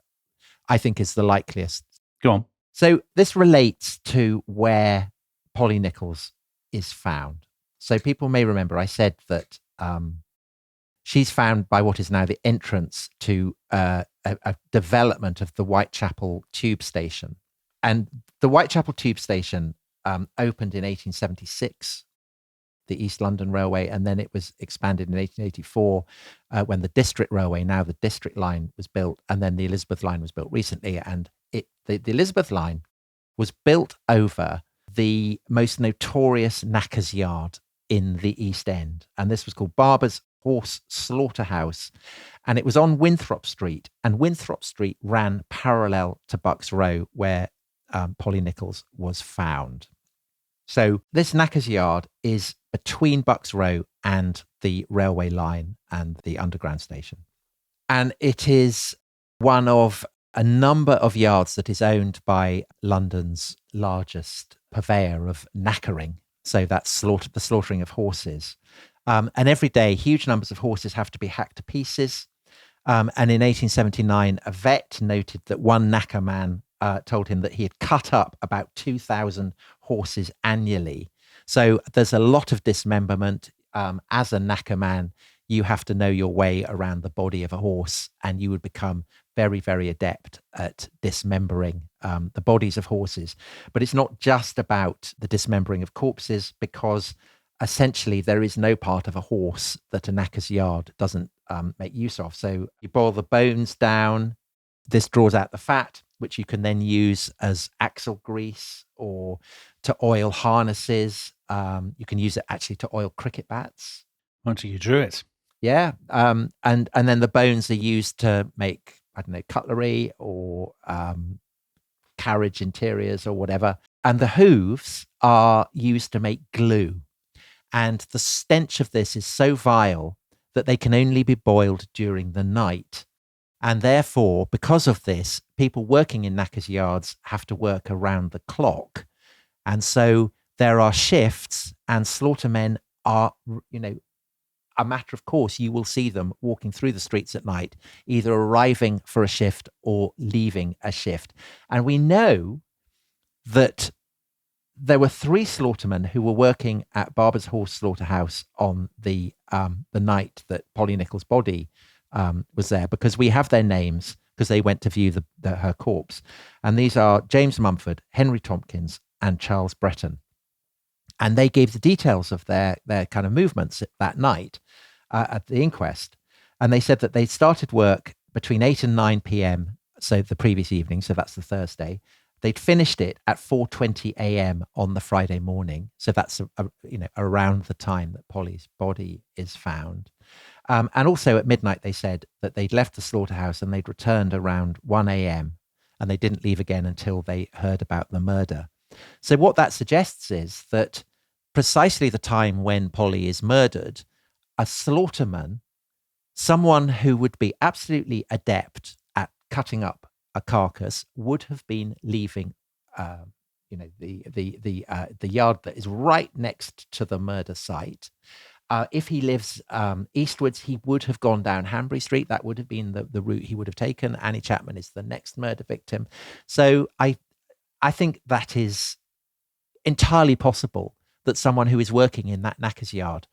[SPEAKER 1] think is the likeliest?
[SPEAKER 2] Go on.
[SPEAKER 1] So this relates to where Polly Nichols is found. So people may remember I said that she's found by what is now the entrance to a development of the Whitechapel tube station. And the Whitechapel tube station opened in 1876, the East London Railway, and then it was expanded in 1884 when the District Railway, now the District Line, was built, and then the Elizabeth Line was built recently. And the Elizabeth Line was built over the most notorious knackers yard in the East End, and this was called Barber's Horse Slaughterhouse, and it was on Winthrop Street, and Winthrop Street ran parallel to Bucks Row, where Polly Nichols was found. So this knackers yard is between Bucks Row and the railway line and the underground station, and it is one of a number of yards that is owned by London's largest purveyor of knackering. So that's the slaughtering of horses. And every day, huge numbers of horses have to be hacked to pieces. And in 1879, a vet noted that one knacker man told him that he had cut up about 2,000 horses annually. So there's a lot of dismemberment. As a knacker man, you have to know your way around the body of a horse, and you would become very, very adept at dismembering the bodies of horses. But it's not just about the dismembering of corpses, because essentially there is no part of a horse that a knacker's yard doesn't make use of. So you boil the bones down. This draws out the fat, which you can then use as axle grease or to oil harnesses. You can use it actually to oil cricket bats.
[SPEAKER 2] Montague Druitt.
[SPEAKER 1] Yeah. And then the bones are used to make, I don't know, cutlery or carriage interiors or whatever. And the hooves are used to make glue. And the stench of this is so vile that they can only be boiled during the night. And therefore, because of this, people working in knackers yards have to work around the clock. And so there are shifts, and slaughtermen are, a matter of course. You will see them walking through the streets at night, either arriving for a shift or leaving a shift. And we know that there were 3 slaughtermen who were working at Barber's Horse Slaughterhouse on the night that Polly Nichols' body was there, because we have their names because they went to view her corpse. And these are James Mumford, Henry Tompkins, and Charles Breton. And they gave the details of their kind of movements that night at the inquest. And they said that they started work between 8 and 9 p.m. So the previous evening, so that's the Thursday. They'd finished it at 4:20 a.m. on the Friday morning. So that's around the time that Polly's body is found. And also at midnight, they said that they'd left the slaughterhouse and they'd returned around 1 a.m. and they didn't leave again until they heard about the murder. So what that suggests is that precisely the time when Polly is murdered, a slaughterman, someone who would be absolutely adept at cutting up a carcass, would have been leaving, the yard that is right next to the murder site. If he lives eastwards, he would have gone down Hanbury Street. That would have been the route he would have taken. Annie Chapman is the next murder victim. So I think that is entirely possible, that someone who is working in that knacker's yard,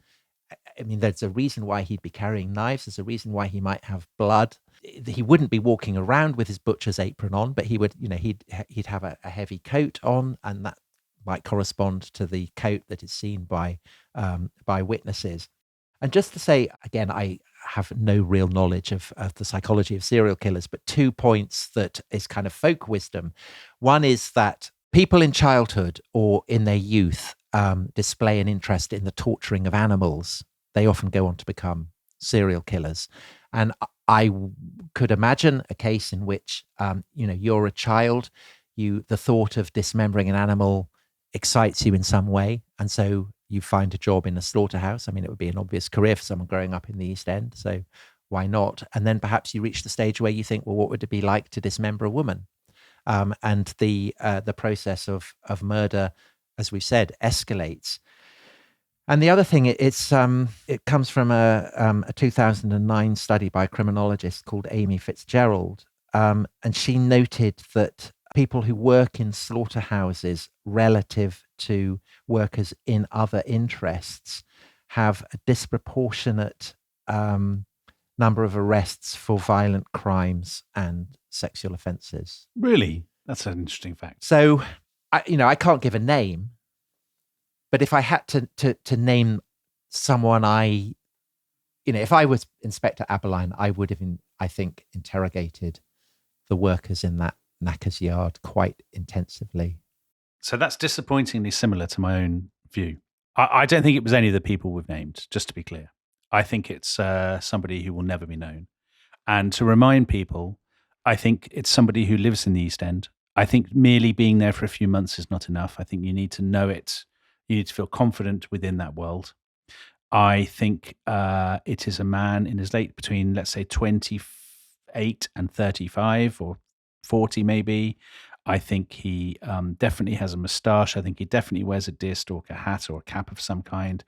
[SPEAKER 1] I mean, there's a reason why he'd be carrying knives. There's a reason why he might have blood. He wouldn't be walking around with his butcher's apron on, but he would, he'd have a heavy coat on, and that might correspond to the coat that is seen by witnesses. And just to say, again, I have no real knowledge of the psychology of serial killers, but 2 points that is kind of folk wisdom. One is that people in childhood or in their youth display an interest in the torturing of animals. They often go on to become serial killers. And I could imagine a case in which, you're a child, the thought of dismembering an animal excites you in some way. And so you find a job in a slaughterhouse. I mean, it would be an obvious career for someone growing up in the East End. So why not? And then perhaps you reach the stage where you think, well, what would it be like to dismember a woman? And the process of murder, as we've said, escalates. And the other thing, it comes from a 2009 study by a criminologist called Amy Fitzgerald, and she noted that people who work in slaughterhouses relative to workers in other interests have a disproportionate number of arrests for violent crimes and sexual offences.
[SPEAKER 2] Really? That's an interesting fact.
[SPEAKER 1] So, I can't give a name, but if I had to name someone, if I was Inspector Aberline, I would have, I think, interrogated the workers in that knacker's yard quite intensively.
[SPEAKER 2] So that's disappointingly similar to my own view. I don't think it was any of the people we've named, just to be clear. I think it's somebody who will never be known. And to remind people, I think it's somebody who lives in the East End. I think merely being there for a few months is not enough. I think you need to know it. You need to feel confident within that world. I think it is a man in his between, let's say, 28 and 35 or 40 maybe. I think he definitely has a moustache. I think he definitely wears a deerstalker hat or a cap of some kind.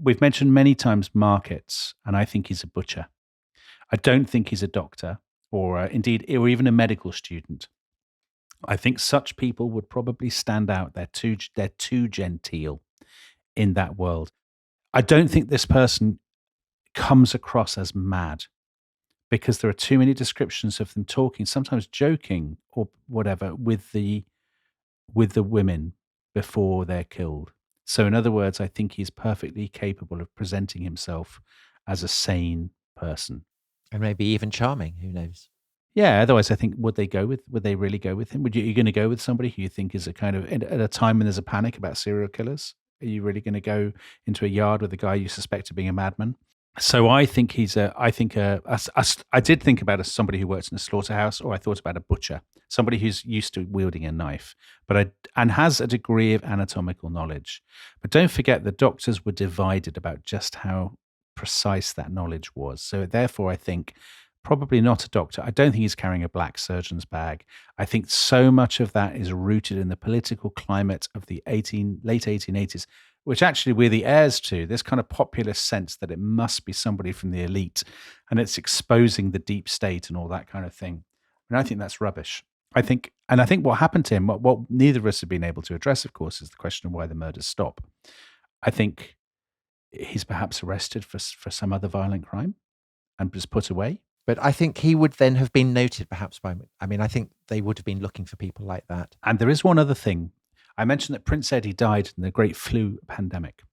[SPEAKER 2] We've mentioned many times markets, and I think he's a butcher. I don't think he's a doctor or even a medical student. I think such people would probably stand out. They're too genteel in that world. I don't think this person comes across as mad, because there are too many descriptions of them talking, sometimes joking or whatever, with the women before they're killed. So in other words, I think he's perfectly capable of presenting himself as a sane person.
[SPEAKER 1] And maybe even charming, who knows?
[SPEAKER 2] Yeah, otherwise I think, would they really go with him? Are you going to go with somebody who you think is a kind of, at a time when there's a panic about serial killers? Are you really going to go into a yard with a guy you suspect of being a madman? So I think I did think about somebody who works in a slaughterhouse, or I thought about a butcher, somebody who's used to wielding a knife, and has a degree of anatomical knowledge. But don't forget, the doctors were divided about just how precise that knowledge was. So therefore, I think probably not a doctor. I don't think he's carrying a black surgeon's bag. I think so much of that is rooted in the political climate of the late 1880s, which actually we're the heirs to, this kind of populist sense that it must be somebody from the elite, and it's exposing the deep state and all that kind of thing. And I think that's rubbish. I think what happened to him, what neither of us have been able to address, of course, is the question of why the murders stop. I think he's perhaps arrested for some other violent crime and just put away.
[SPEAKER 1] But I think he would then have been noted perhaps I think they would have been looking for people like that.
[SPEAKER 2] And there is one other thing. I mentioned that Prince Eddie died in the great flu pandemic.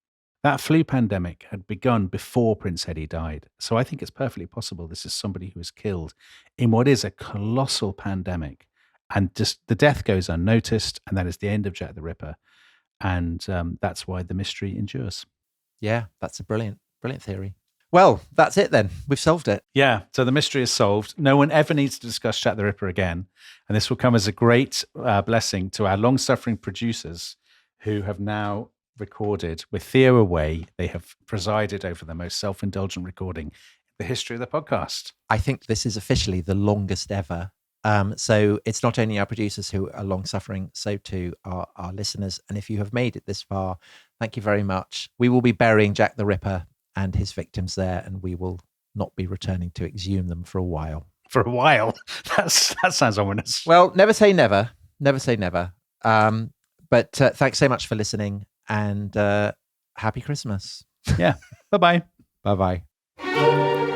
[SPEAKER 2] That flu pandemic had begun before Prince Eddie died. So I think it's perfectly possible this is somebody who was killed in what is a colossal pandemic. And just the death goes unnoticed, and that is the end of Jack the Ripper. And that's why the mystery endures.
[SPEAKER 1] Yeah, that's a brilliant theory. Well, that's it then. We've solved it.
[SPEAKER 2] Yeah, so the mystery is solved. No one ever needs to discuss Jack the Ripper again. And this will come as a great blessing to our long-suffering producers who have now recorded, with Theo away, they have presided over the most self-indulgent recording in the history of the podcast.
[SPEAKER 1] I think this is officially the longest ever. So it's not only our producers who are long-suffering, so too are our listeners. And if you have made it this far, thank you very much. We will be burying Jack the Ripper and his victims there, and we will not be returning to exhume them for a while.
[SPEAKER 2] For a while? That sounds ominous.
[SPEAKER 1] Well, never say never. Never say never. But thanks so much for listening, and happy Christmas.
[SPEAKER 2] Yeah. Bye-bye.
[SPEAKER 1] Bye-bye.